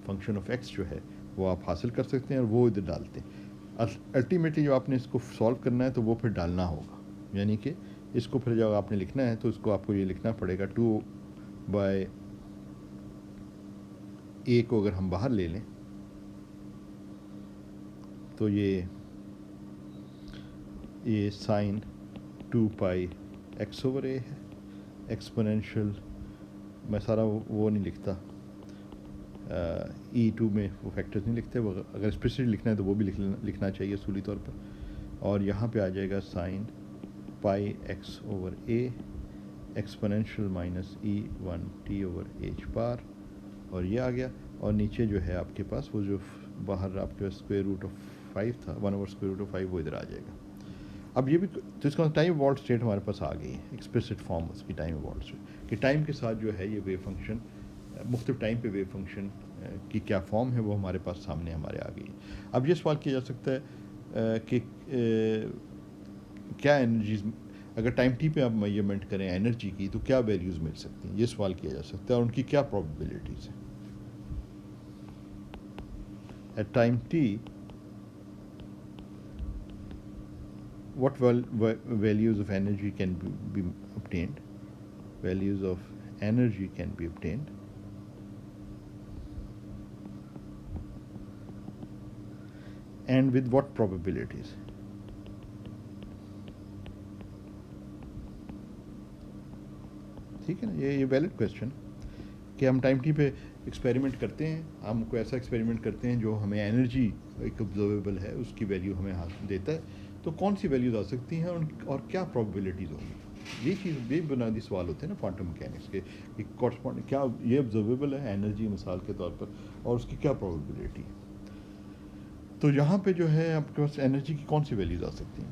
फंक्शन ऑफ एक्स जो है, वो आप हासिल कर सकते हैं और वो इधर डालते हैं। अल्टीमेटली जो आपने इसको सॉल्व करना है तो वो फिर डालना होगा, यानी कि इसको फिर जब आपने लिखना है तो इसको आपको ये लिखना पड़ेगा 2 बाय ए को अगर हम बाहर ले लें तो ये साइन 2 पाई एक्स ओवर ए है। एक्सपोनेंशियल मैं सारा वो नहीं लिखता, E2 में वो फैक्टर्स नहीं लिखते, वो अगर स्पेसिफिक लिखना है तो वो भी लिखना चाहिए असूली तौर पर। और यहाँ पे आ जाएगा sine pi x over a exponential minus E1 over h bar, और ये आ गया। और नीचे जो है आपके पास वो जो बाहर आपके पास स्क्वायर रूट ऑफ 5 था, 1 ओवर स्क्वायर रूट ऑफ 5, वो इधर आ जाएगा। अब ये भी तो इसका टाइम इवॉल्व स्टेट हमारे पास आ गई है, एक्सप्लिसिट फॉर्म उसकी टाइम इवॉल्व स्टेट कि टाइम के साथ जो है ये वेव फंक्शन मुख्तलिफ टाइम पे वेव फंक्शन की क्या फॉर्म है वो हमारे पास सामने हमारे आ गई है। अब ये सवाल किया जा सकता है कि क्या एनर्जीज अगर टाइम टी पे आप मेजरमेंट करें एनर्जी की तो क्या वैल्यूज़ मिल सकती हैं, ये सवाल किया जा सकता है, और उनकी क्या प्रोबेबिलिटीज़ हैं। At time t what values of energy can be obtained, values of energy can be obtained, and with what probabilities. ठीक है ना, ये वैलिड क्वेश्चन कि हम टाइम टी पे एक्सपेरिमेंट करते हैं, हम कोई ऐसा एक्सपेरिमेंट करते हैं जो हमें एनर्जी एक ऑब्जर्वेबल है उसकी वैल्यू हमें हाथ देता है, तो कौन सी वैल्यूज आ सकती हैं और क्या प्रोबेबिलिटीज़ होंगी। ये चीज़ ये बुनियादी सवाल होते हैं ना क्वांटम मैकेनिक्स के कि कॉरस्पॉन्ड क्या ये ऑब्जर्वेबल है एनर्जी मिसाल के तौर पर, और उसकी क्या प्रोबेबिलिटी है। तो यहाँ पे जो है आपके पास एनर्जी की कौन सी वैल्यूज आ सकती हैं।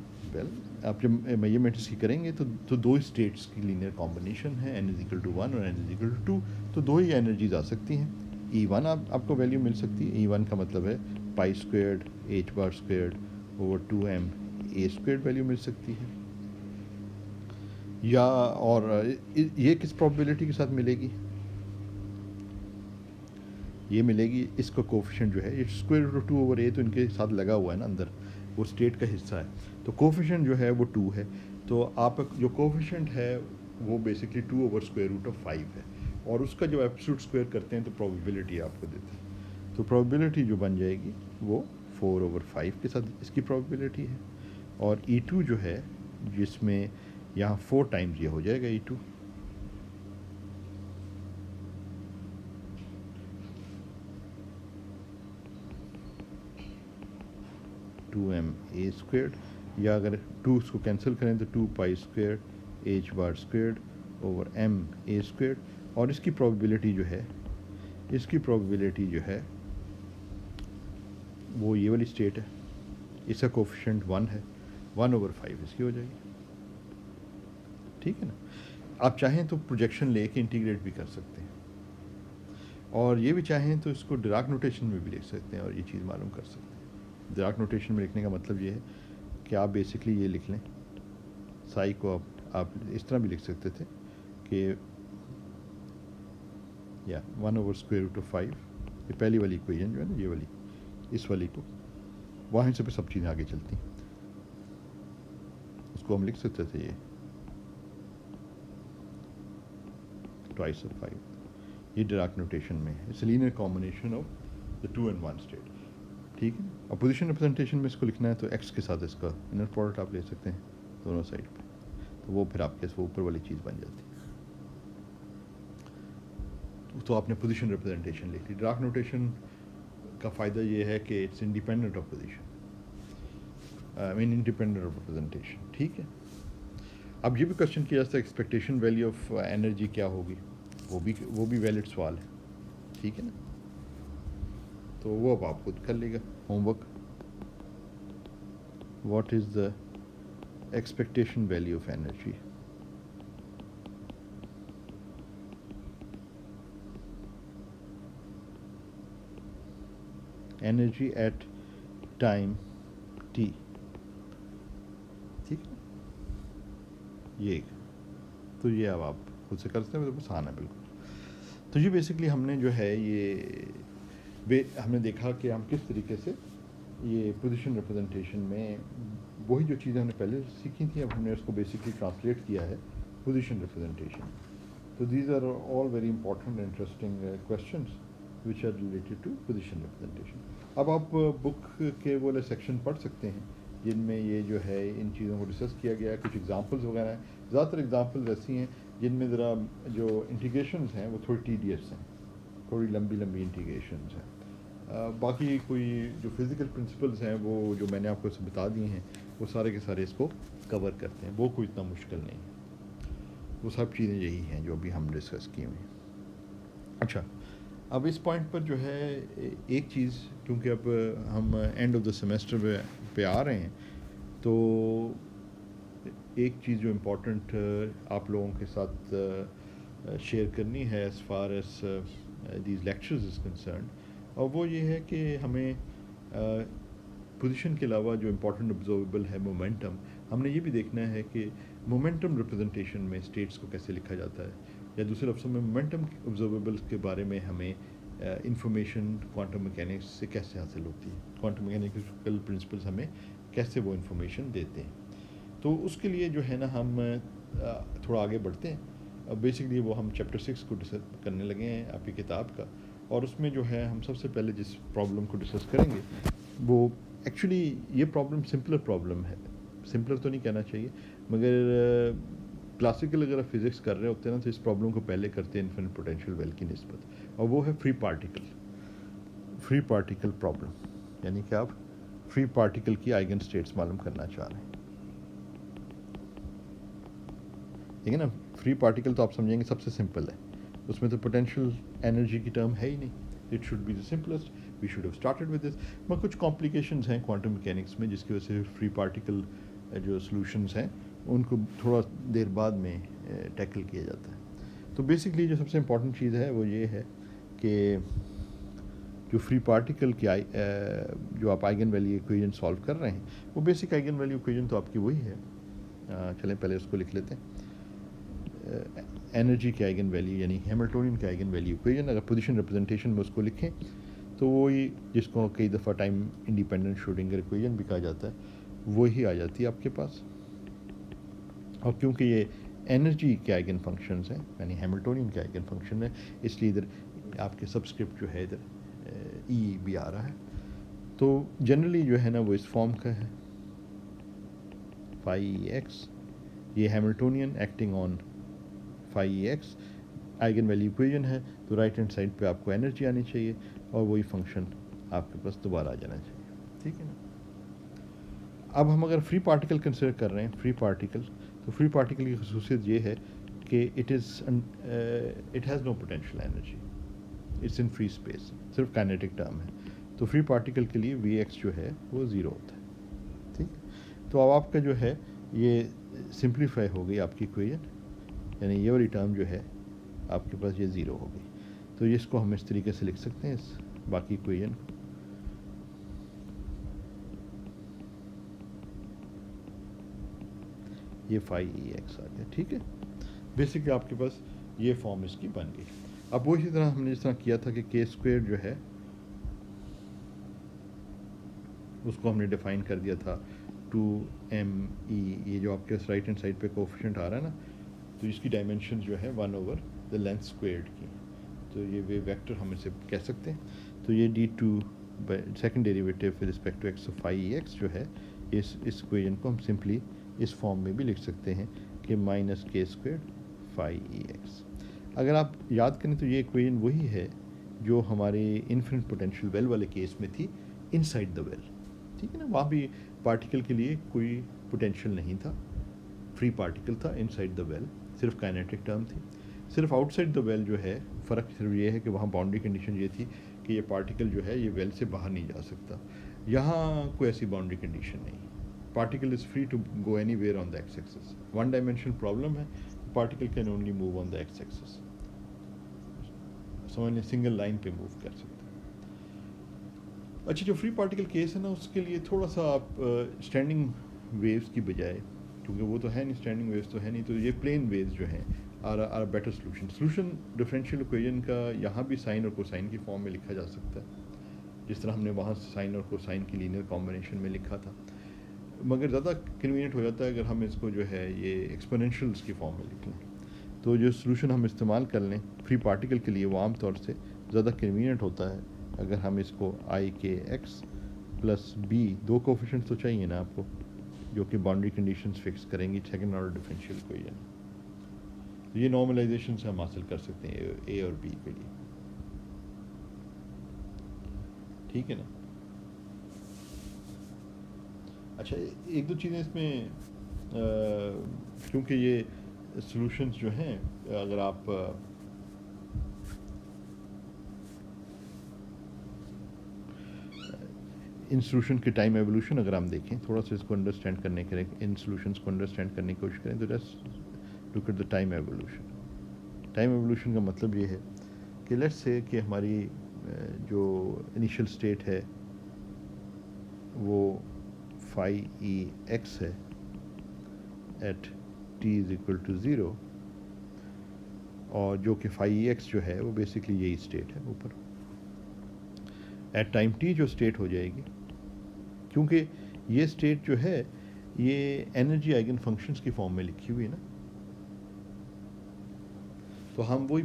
आप जब मेजरमेंट्स की करेंगे तो दो स्टेट्स की लीनियर कॉम्बिनेशन है, n = 1 और n = 2, तो दो ही एनर्जीज आ सकती हैं। E1 आपको वैल्यू मिल सकती है, E1 का मतलब है pi squared h bar squared over 2m a squared value मिल सकती है, या और ये किस प्रोबेबिलिटी के साथ मिलेगी, ये मिलेगी इसका कोफिशिएंट जो है ये स्क्वायर रूट 2 ओवर a, तो इनके साथ लगा हुआ है ना अंदर, वो स्टेट का हिस्सा है, तो कोफिशिएंट जो है वो 2 है, तो आप जो कोफिशिएंट है वो basically 2 over square root of 5 है, और उसका जो एब्सोल्यूट स्क्वायर करते हैं तो प्रोबेबिलिटी आपको देते हैं, तो प्रोबेबिलिटी जो बन जाएगी वो 4 ओवर 5 के साथ इसकी प्रोबेबिलिटी है। और E2 जो है जिसमें यहाँ 4 टाइम्स ये हो जाएगा E2, to M A squared, या अगर 2 उसको कैंसिल करें तो 2 pi squared h bar squared over m a squared, और इसकी प्रोबेबिलिटी जो है वो ये वाली स्टेट है, इसका कोफिशिएंट 1 है, 1 ओवर 5 इसकी हो जाएगी। ठीक है ना, आप चाहें तो प्रोजेक्शन लेके इंटीग्रेट भी कर सकते हैं, और ये भी चाहें तो इसको डिराक नोटेशन में भी लिख सकते हैं और ये चीज़ मालूम कर सकते हैं। डिराक नोटेशन में लिखने का मतलब ये है कि आप बेसिकली ये लिख लें, साई को आप इस तरह भी लिख सकते थे कि या 1 ओवर स्क्वायर रूट ऑफ 5, ये पहली वाली इक्वेशन जो है ना, ये वाली, इस वाली को वहाँ से पे सब चीज़ें आगे चलती, उसको हम लिख सकते थे ये ट्वाइस ऑफ 5, ये डिराक नोटेशन में है, it's linear combination of the 2 and 1 state. ठीक है, और पोजीशन रिप्रेजेंटेशन में इसको लिखना है तो x के साथ इसका इनर प्रोडक्ट आप ले सकते हैं दोनों साइड पे, तो वो फिर आपके वो ऊपर वाली चीज़ बन जाती है। तो आपने पोजीशन रिप्रेजेंटेशन लिख ली। डिराक नोटेशन का फ़ायदा ये है कि it's independent of position, I mean independent of representation. ठीक है, अब ये भी क्वेश्चन किया जाता है एक्सपेक्टेशन वैल्यू ऑफ एनर्जी क्या होगी, वो भी वैलिड सवाल है, ठीक है ना। तो वो अब आप खुद कर लेगा homework. What is the expectation value of energy? Energy at time T, ठीक है। ये तो ये अब आप खुद से कर सकते हैं, तो आसान है बिल्कुल। तो ये बेसिकली हमने जो है ये हमने देखा कि हम किस तरीके से ये पोजीशन रिप्रेजेंटेशन में वही जो चीज़ें हमने पहले सीखी थी, अब हमने उसको बेसिकली ट्रांसलेट किया है पोजीशन रिप्रेजेंटेशन। तो these are all very important interesting questions which are related to position representation. अब आप बुक के वो वाले सेक्शन पढ़ सकते हैं जिनमें ये जो है इन चीज़ों को डिस्कस किया गया है। कुछ एग्जांपल्स वगैरह हैं, ज़्यादातर एग्जांपल्स ऐसी हैं जिनमें ज़रा जो इंटीग्रेशंस हैं वो थोड़ी टीडियस हैं, थोड़ी लंबी लंबी इंटीग्रेशंस हैं। बाकी कोई जो फिज़िकल प्रिंसिपल्स हैं वो जो मैंने आपको सब बता दिए हैं वो सारे के सारे इसको कवर करते हैं, वो कोई इतना मुश्किल नहीं है। वो सब चीज़ें यही हैं जो अभी हम डिस्कस किए हुए हैं। अच्छा, अब इस पॉइंट पर जो है एक चीज़, क्योंकि अब हम एंड ऑफ द सेमेस्टर पे आ रहे हैं, तो एक चीज़ जो इम्पोर्टेंट आप लोगों के साथ शेयर करनी है as far as these lectures is concern, और वो ये है कि हमें पोजीशन के अलावा जो इम्पोर्टेंट ऑब्जर्वेबल है मोमेंटम, हमने ये भी देखना है कि मोमेंटम रिप्रेजेंटेशन में स्टेट्स को कैसे लिखा जाता है, या दूसरे लफ्ज़ों में मोमेंटम ऑब्जर्वेबल्स के बारे में हमें इंफॉर्मेशन क्वांटम मैकेनिक्स से कैसे हासिल होती है, क्वांटम मैकेनिकल प्रिंसिपल्स हमें कैसे वो इंफॉर्मेशन देते हैं। तो उसके लिए जो है ना हम थोड़ा आगे बढ़ते हैं। बेसिकली वो हम चैप्टर 6 को डिस्कस करने लगे हैं आपकी किताब का, और उसमें जो है हम सबसे पहले जिस प्रॉब्लम को डिस्कस करेंगे वो एक्चुअली ये प्रॉब्लम सिंपलर प्रॉब्लम है। सिंपलर तो नहीं कहना चाहिए, मगर क्लासिकल अगर आप फिज़िक्स कर रहे होते हैं ना तो इस प्रॉब्लम को पहले करते हैं इन्फिनिट पोटेंशियल वेल की निस्बत, और वो है फ्री पार्टिकल प्रॉब्लम, यानी कि आप फ्री पार्टिकल की आइगन स्टेट्स मालूम करना चाह रहे हैं, ठीक है ना। फ्री पार्टिकल तो आप समझेंगे सबसे सिंपल है, उसमें तो पोटेंशियल एनर्जी की टर्म है ही नहीं, it should be the simplest, we should have started with this. मगर कुछ कॉम्प्लिकेशंस हैं क्वांटम मैकेनिक्स में जिसकी वजह से फ्री पार्टिकल जो सॉल्यूशंस हैं उनको थोड़ा देर बाद में टैकल किया जाता है। तो बेसिकली जो सबसे इम्पॉर्टेंट चीज़ है वो ये है कि जो फ्री पार्टिकल की जो आप आइगन वैल्यू इक्वेशन सॉल्व कर रहे हैं, वो बेसिक आइगन वैल्यू इक्वेशन तो आपकी वही है। चलें पहले उसको लिख लेते हैं। एनर्जी के आइगन वैल्यू यानी हैमिल्टोनियन के आइगन वैल्यू इक्वेशन, अगर पोजीशन रिप्रेजेंटेशन में उसको लिखें तो वही जिसको कई दफ़ा टाइम इंडिपेंडेंट श्रोडिंगर इक्वेशन भी कहा जाता है, वही आ जाती है आपके पास। और क्योंकि ये एनर्जी के आइगन फंक्शंस हैं यानी हैमिल्टोनियन के आइगन फंक्शन है, इसलिए इधर आपके सब्सक्रिप्ट जो है इधर ई भी आ रहा है। तो जनरली जो है ना वो इस फॉर्म का है, फाई एक्स, ये Hamiltonian acting on phi x eigen value equation है, तो राइट हैंड साइड पे आपको एनर्जी आनी चाहिए और वही फंक्शन आपके पास दोबारा आ जाना चाहिए, ठीक है ना। अब हम अगर फ्री पार्टिकल कंसिडर कर रहे हैं, फ्री पार्टिकल, तो फ्री पार्टिकल की खसूसियत ये है कि it has no potential energy, it's in free space, सिर्फ काइनेटिक टर्म है। तो फ्री पार्टिकल के लिए वी एक्स जो है वो ज़ीरो होता है, ठीक। तो अब आपका जो है ये सिंप्लीफाई हो गई आपकी इक्वेशन, यानी ये वाली टर्म जो है आपके पास ये ज़ीरो हो गई। तो इसको हम इस तरीके से लिख सकते हैं इस बाकी इक्वेशन को, ये फाई ई एक्स आ गया, ठीक है। बेसिकली आपके पास ये फॉर्म इसकी बन गई। अब वो इसी तरह हमने जिस तरह किया था कि के स्क्वायर जो है उसको हमने डिफ़ाइन कर दिया था 2m_e, ये जो आपके राइट हैंड साइड पे कोफिशिएंट आ रहा है ना, तो इसकी डायमेंशन जो है 1/द लेंथ स्क्वायर्ड की, तो ये वे वेक्टर हम इसे कह सकते हैं। तो ये d2 second derivative with respect to x of phi x जो है, इस इक्वेशन को हम सिंपली इस फॉर्म में भी लिख सकते हैं कि -k² फाई ई एक्स। अगर आप याद करें तो ये इक्वेशन वही है जो हमारे इन्फिनिट पोटेंशियल वेल वाले केस में थी, इनसाइड द वेल, ठीक है ना। वहाँ भी पार्टिकल के लिए कोई पोटेंशियल नहीं था, फ्री पार्टिकल था इनसाइड द वेल, सिर्फ काइनेटिक टर्म थी। सिर्फ आउटसाइड द वेल जो है फ़र्क सिर्फ ये है कि वहाँ बाउंड्री कंडीशन ये थी कि ये पार्टिकल जो है ये वेल से बाहर नहीं जा सकता। यहाँ कोई ऐसी बाउंड्री कंडीशन नहीं, particle is free to go anywhere on the x axis. One dimensional problem है, particle can only move on the x axis, समझ लें सिंगल लाइन पे मूव कर सकते हैं। अच्छा, जो फ्री पार्टिकल केस है ना, उसके लिए थोड़ा सा आप स्टैंडिंग वेव्स की बजाय, क्योंकि वो तो है नहीं, स्टैंडिंग वेव्स तो है नहीं, तो ये प्लेन वेव्स जो हैं are better solution differential equation का यहाँ भी साइन और कोसाइन की फॉर्म में लिखा जा सकता है, जिस तरह हमने वहाँ साइन और कोसाइन की लीनियर कॉम्बिनेशन में लिखा था, मगर ज़्यादा कन्वीनियंट हो जाता है अगर हम इसको जो है ये एक्सपोनेंशियल्स की फॉर्म में लिख लें। तो जो सोल्यूशन हम इस्तेमाल कर लें फ्री पार्टिकल के लिए वो आम तौर से ज़्यादा कन्वीनियंट होता है अगर हम इसको आई के एक्स प्लस बी, दो कोफिशिएंट्स तो चाहिए ना आपको, जो कि बाउंड्री कंडीशंस फिक्स करेंगी सेकंड ऑर्डर डिफरेंशियल इक्वेशन। ये नॉर्मलाइजेशन से हम हासिल कर सकते हैं ए और बी के लिए, ठीक है ना। अच्छा, एक दो चीज़ें इसमें, क्योंकि ये सॉल्यूशंस जो हैं, अगर आप इन सॉल्यूशन के टाइम एवोल्यूशन अगर हम देखें, थोड़ा सा इसको अंडरस्टैंड करने के लिए, इन सॉल्यूशंस को अंडरस्टैंड करने की कोशिश करें, तो let's look at the time evolution. Time evolution का मतलब ये है कि लेट्स से कि हमारी जो इनिशियल स्टेट है वो फाई ई एक्स है at t is equal to zero, और जो कि फाई ई एक्स जो है वो बेसिकली यही स्टेट है ऊपर। एट टाइम टी जो स्टेट हो जाएगी, क्योंकि ये स्टेट जो है ये एनर्जी आइगन फंक्शंस की फॉर्म में लिखी हुई है ना, तो हम वही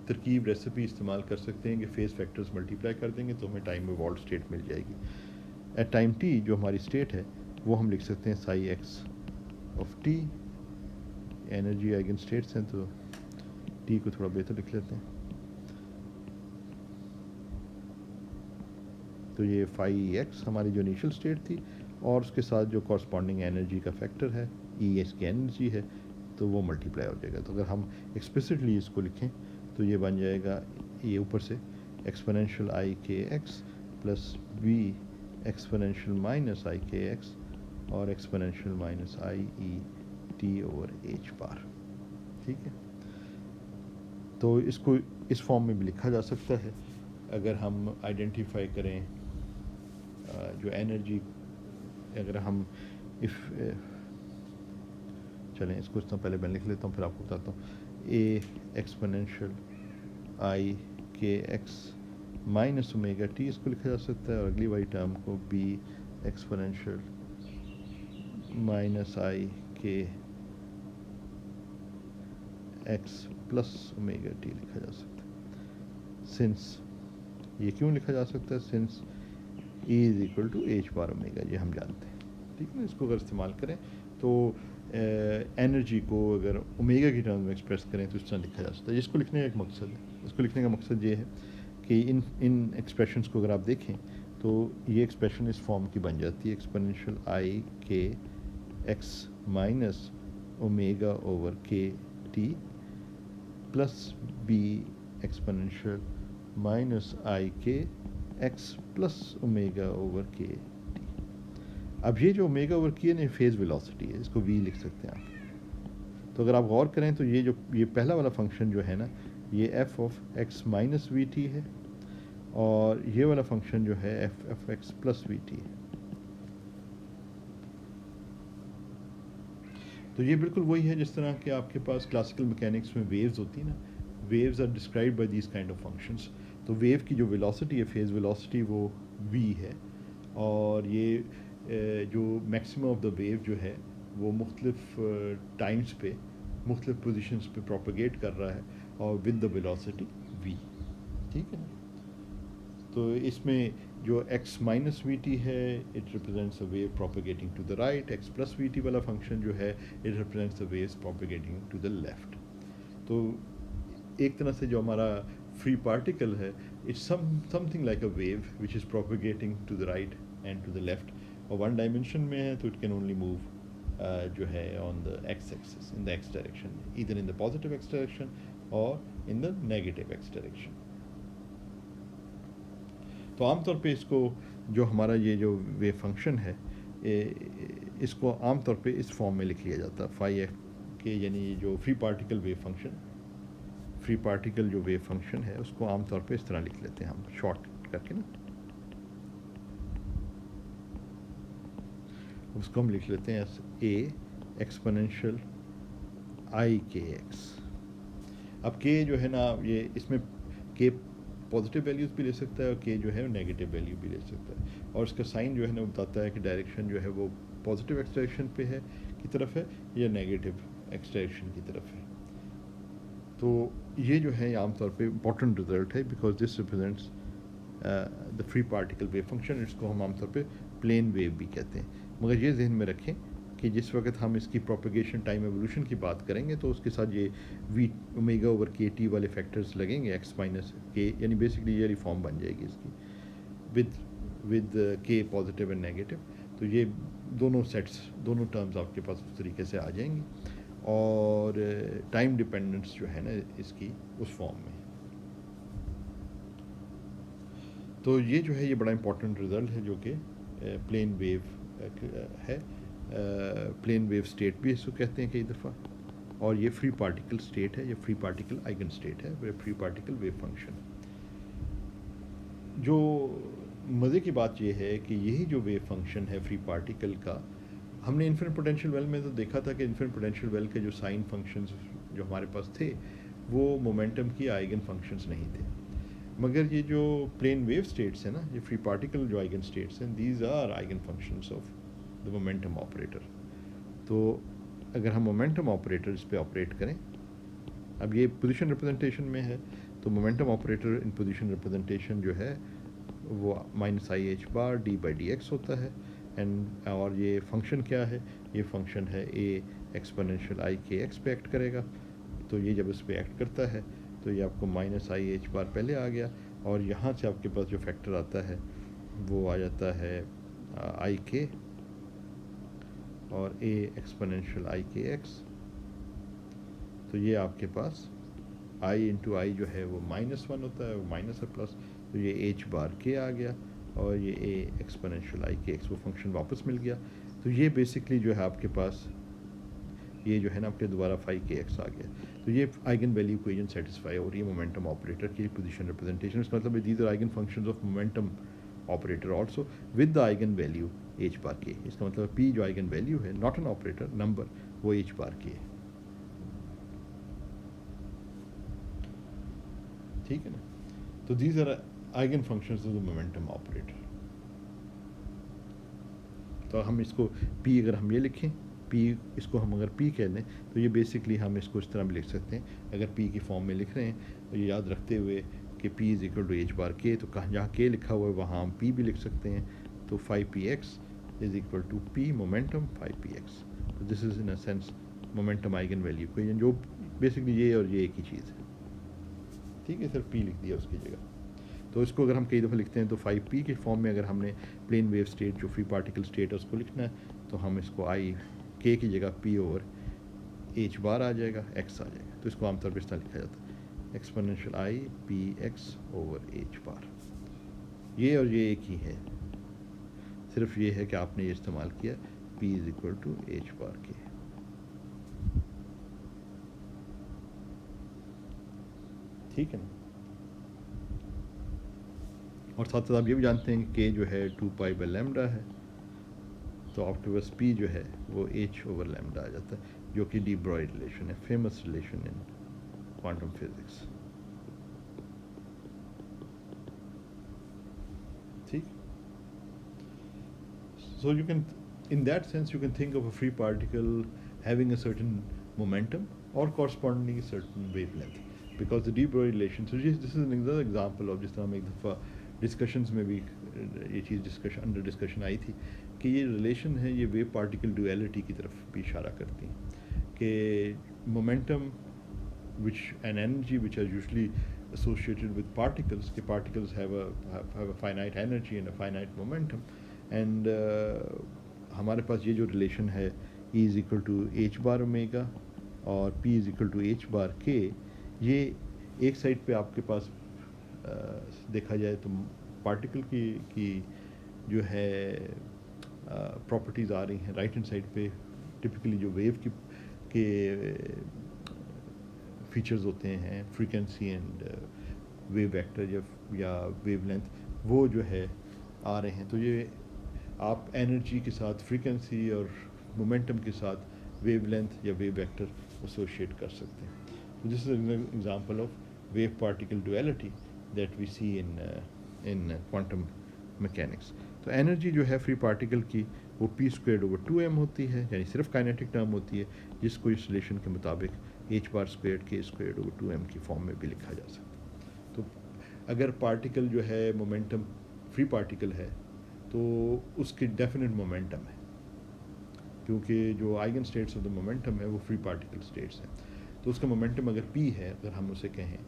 तरकीब रेसिपी इस्तेमाल कर सकते हैं कि फेस फैक्टर्स मल्टीप्लाई कर देंगे तो हमें टाइम इवॉल्व स्टेट मिल जाएगी। एट टाइम टी जो हमारी स्टेट है वो हम लिख सकते हैं Sai x of T, energy eigen states हैं तो टी को थोड़ा बेहतर लिख लेते हैं, तो ये फाई एक्स हमारी जो इनिशियल स्टेट थी और उसके साथ जो कॉरस्पॉन्डिंग एनर्जी का फैक्टर है ई एस की एनर्जी है तो वो मल्टीप्लाई हो जाएगा। तो अगर हम एक्सप्लिसिटली इसको लिखें तो ये बन जाएगा, ये ऊपर से exponential i k x plus b exponential minus i k x और exponential minus i E t over h bar, ठीक है। तो इसको इस फॉर्म में भी लिखा जा सकता है अगर हम आइडेंटिफाई करें जो एनर्जी, अगर हम इफ़ चलें इसको इतना पहले मैं लिख लेता हूँ फिर आपको बताता हूँ। ए exponential i k x minus omega T इसको लिखा जा सकता है, और अगली वाली टर्म को B exponential minus i k x plus omega T लिखा जा सकता है। सिंस ये क्यों लिखा जा सकता है, since E is equal to h bar omega, ये हम जानते हैं, ठीक है ना। इसको अगर इस्तेमाल करें तो एनर्जी को अगर ओमेगा की टर्म्स में एक्सप्रेस करें तो इस तरह लिखा जा सकता है। इसको लिखने का एक मकसद है, इसको लिखने का मकसद ये है कि इन एक्सप्रेशंस को अगर आप देखें तो ये एक्सप्रेशन इस फॉर्म की बन जाती है, exponential i k x minus omega over k t plus b exponential minus i k x plus omega over k t. अब ये जो ओमेगा ओवर के ने फेज़ वेलोसिटी है, इसको वी लिख सकते हैं आप। तो अगर आप गौर करें तो ये पहला वाला फंक्शन जो है ना, ये F of x minus v t है, और ये वाला फंक्शन जो है F F x plus v t है। तो ये बिल्कुल वही है जिस तरह के आपके पास क्लासिकल मैकेनिक्स में वेव्स होती है ना, waves are described by these kind of functions. तो वेव की जो वेलोसिटी है, फेज़ वेलोसिटी, वो v है, और ये जो मैक्सिमम ऑफ द वेव जो है वो मुख्तलिफ टाइम्स पे मुख्तलिफ पोजीशंस पे प्रोपेगेट कर रहा है और विद द वेलोसिटी v, ठीक है ना। तो इसमें जो x माइनस वी टी है it represents a wave propagating to the right, x plus v t वाला फंक्शन जो है it represents the waves propagating to the left. तो एक तरह से जो हमारा free particle है, it's something like a wave which is propagating to the right and to the left, और one dimension में है तो it can only move जो है on the x axis, in the x direction, either in the positive x direction और in the negative x direction. तो आमतौर पे इसको जो हमारा ये जो वेव फंक्शन है इसको आमतौर पे इस फॉर्म में लिख लिया जाता है फाई एफ के, यानी जो free particle wave function, free particle जो वेव फंक्शन है उसको आमतौर पे इस तरह लिख लेते हैं हम शॉर्ट करके ना, उसको हम लिख लेते हैं ए एक्सपोनेंशियल आई के एक्स। अब के जो है ना ये इसमें के पॉजिटिव वैल्यूज़ भी ले सकता है और के जो है नेगेटिव वैल्यू भी ले सकता है, और इसका साइन जो है ना बताता है कि डायरेक्शन जो है वो पॉजिटिव एक्स डायरेक्शन पे है की तरफ है या नेगेटिव एक्स डायरेक्शन की तरफ है। तो ये जो है आमतौर पे इम्पॉर्टेंट रिजल्ट है because this represents the free particle wave function. इसको हम आमतौर पे प्लेन वेव भी कहते हैं। मगर ये जहन में रखें कि जिस वक्त हम इसकी प्रोपगेशन टाइम एवोल्यूशन की बात करेंगे तो उसके साथ ये we omega over k T वाले फैक्टर्स लगेंगे, एक्स माइनस के, यानी बेसिकली ये रिफॉर्म बन जाएगी इसकी विद के पॉजिटिव एंड नेगेटिव। तो ये दोनों सेट्स, दोनों टर्म्स आपके पास उस तरीके से आ जाएंगी और टाइम डिपेंडेंस जो है ना इसकी उस फॉर्म में। तो ये जो है ये बड़ा इंपॉर्टेंट रिजल्ट है जो कि प्लेन वेव है, प्लेन वेव स्टेट भी इसको कहते हैं कई दफ़ा, और ये फ्री पार्टिकल स्टेट है, ये फ्री पार्टिकल आइगन स्टेट है, फ्री पार्टिकल वेव फंक्शन। जो मज़े की बात ये है कि यही जो वेव फंक्शन है फ्री पार्टिकल का, हमने इन्फिनिट पोटेंशियल वेल में तो देखा था कि इन्फिनिट पोटेंशियल वेल के जो साइन फंक्शंस जो हमारे पास थे वो मोमेंटम की आइगन फंक्शंस नहीं थे। मगर ये जो प्लेन वेव स्टेट्स हैं ना, ये फ्री पार्टिकल जो आइगन स्टेट्स हैं, these are eigen functions of the momentum operator. तो अगर हम मोमेंटम ऑपरेटर इस पर ऑपरेट करें, अब ये पोजीशन रिप्रेजेंटेशन में है, तो मोमेंटम ऑपरेटर इन पोजीशन रिप्रेजेंटेशन जो है वो minus I H bar D by D x होता है। एंड और ये फंक्शन क्या है, ये फंक्शन है ए एक्सपोनेंशियल आई के एक्स पे एक्ट करेगा। तो ये जब इस पे एक्ट करता है तो ये आपको माइनस आई एच बार पहले आ गया, और यहाँ से आपके पास जो फैक्टर आता है वो आ जाता है आई के और ए एक्सपोनेंशियल आई के एक्स। तो ये आपके पास आई इंटू आई जो है वो -1 होता है, वो माइनस है प्लस, तो ये एच बार के आ गया और ये ए एक्सपोनेंशियल आई के एक्स वो फंक्शन वापस मिल गया। तो ये बेसिकली जो है आपके पास ये जो है ना आपके दोबारा फाई के एक्स आ गया। तो ये आइगन वैल्यू इक्वेशन सेटिस्फाई हो रही है मोमेंटम ऑपरेटर की पोजीशन रिप्रेजेंटेशन। इसका मतलब these are eigen functions of momentum operator also with the eigen value h bar k. इसका मतलब पी जो आइगन वैल्यू है, नॉट एन ऑपरेटर नंबर, वो एच बार के है। ठीक है ना। तो these are eigen functions of the momentum operator. तो हम इसको पी, अगर हम ये लिखें पी, इसको हम अगर पी कह लें तो ये बेसिकली हम इसको इस तरह भी लिख सकते हैं। अगर पी की फॉर्म में लिख रहे हैं तो ये याद रखते हुए कि p is equal to h bar k, तो कहाँ जहाँ के लिखा हुआ है वहाँ हम पी भी लिख सकते हैं। तो 5px is equal to p momentum 5px। तो this is in a sense momentum eigen value equation, जो बेसिकली ये और ये एक ही चीज़ है। ठीक है, सिर्फ पी लिख दिया उसकी जगह। तो इसको अगर हम कई दफ़ा लिखते हैं तो 5p के फॉर्म में अगर हमने प्लेन वेव स्टेट जो फ्री पार्टिकल स्टेट है उसको लिखना है तो हम इसको आई के की जगह p ओवर एच बार आ जाएगा, x आ जाएगा। तो इसको आमतौर पर इस तरह लिखा जाता है exponential i p x over h bar. ये और ये एक ही है, सिर्फ ये है कि आपने ये इस्तेमाल किया p is equal to h bar k. ठीक है ना। और साथ साथ आप ये भी जानते हैं कि k जो है 2 पाई बाई लैम्डा है, तो आफ्टरवर्ड्स p जो है वो h ओवर लैम्डा आ जाता है, जो कि डी ब्रॉय रिलेशन है, famous relation in quantum physics. ठीक। So you can, in that sense you can think of a free particle having a certain momentum or corresponding a certain wavelength, because the de Broglie relation, so this is another example of, जिस तरह हम एक दफ़ा discussions में भी ये चीज़ discussion under discussion I थी कि ये रिलेशन है, ये वेव पार्टिकल डुअलिटी की तरफ भी इशारा करती हैं कि momentum which an energy which are usually associated with particles, कि particles have a finite energy and a finite momentum, and हमारे पास ये जो रिलेशन है E is equal to h bar omega और P is equal to h bar k, ये एक side पे आपके पास देखा जाए तो पार्टिकल की जो है प्रॉपर्टीज़ आ रही हैं। राइट हैंड साइड पे टिपिकली जो वेव के फीचर्स होते हैं, फ्रीक्वेंसी एंड वेव वेक्टर या वेव लेंथ, वो जो है आ रहे हैं। तो ये आप एनर्जी के साथ फ्रीक्वेंसी और मोमेंटम के साथ वेव लेंथ या वेव वेक्टर एसोशिएट कर सकते हैं। तो this is an example of wave particle duality that we see in quantum mechanics. तो एनर्जी जो है फ्री पार्टिकल की वो p²/2m होती है, यानी सिर्फ काइनेटिक टर्म होती है, जिसको इस रिलेशन के मुताबिक h² k²/2m की फॉर्म में भी लिखा जा सकता है। तो अगर पार्टिकल जो है मोमेंटम फ्री पार्टिकल है तो उसकी डेफिनेट मोमेंटम है, क्योंकि जो eigen states of the momentum है वो फ्री पार्टिकल स्टेट्स हैं। तो उसका मोमेंटम अगर p है, अगर हम उसे कहें,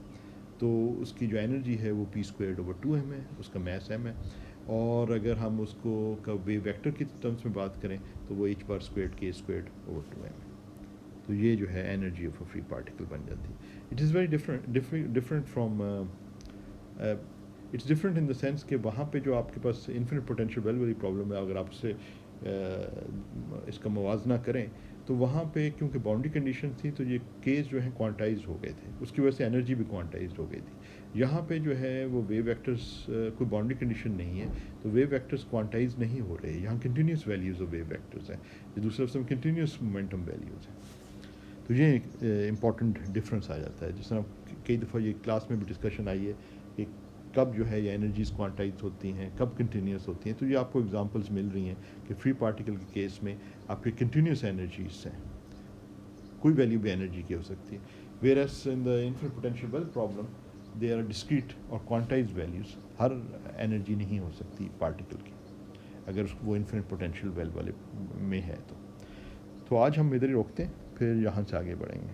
तो उसकी जो एनर्जी है वो p²/2m है, उसका मैस m है। और अगर हम उसको का वेव वेक्टर की टर्म्स में बात करें तो वो h² k²/2m है। तो ये जो है energy of a free particle बन जाती है। It is very different from its different in the sense कि वहाँ पे जो आपके पास इन्फिनिट पोटेंशियल वेल वाली प्रॉब्लम है, अगर आपसे इसका मुवाजना करें तो वहाँ पे क्योंकि बाउंड्री कंडीशन थी तो ये केस जो है क्वांटाइज हो गए थे, उसकी वजह से एनर्जी भी क्वांटाइज हो गई थी। यहाँ पे जो है वो वेव वेक्टर्स कोई बाउंड्री कंडीशन नहीं है, तो वेव वेक्टर्स क्वांटाइज नहीं हो रहे। यहाँ continuous values of wave vectors हैं, दूसरे सब कंटिन्यूस मोमेंटम वैल्यूज़ हैं। तो ये इम्पॉर्टेंट डिफरेंस आ जाता है। जिस तरह कई दफ़ा ये क्लास में भी डिस्कशन आई है कि कब जो है ये एनर्जीज क्वांटाइज होती हैं, कब कंटिन्यूस होती हैं। तो ये आपको एग्जांपल्स मिल रही हैं कि फ्री पार्टिकल के केस में आपकी कंटिन्यूस एनर्जीज हैं, कोई वैल्यू भी एनर्जी की हो सकती है। Whereas in the infinite potential well problem they are discrete और क्वांटाइज वैल्यूज़, हर एनर्जी नहीं हो सकती पार्टिकल की अगर वो इन्फिनिट पोटेंशियल वेल वाले में है। तो आज हम इधर ही रोकते हैं, फिर यहाँ से आगे बढ़ेंगे।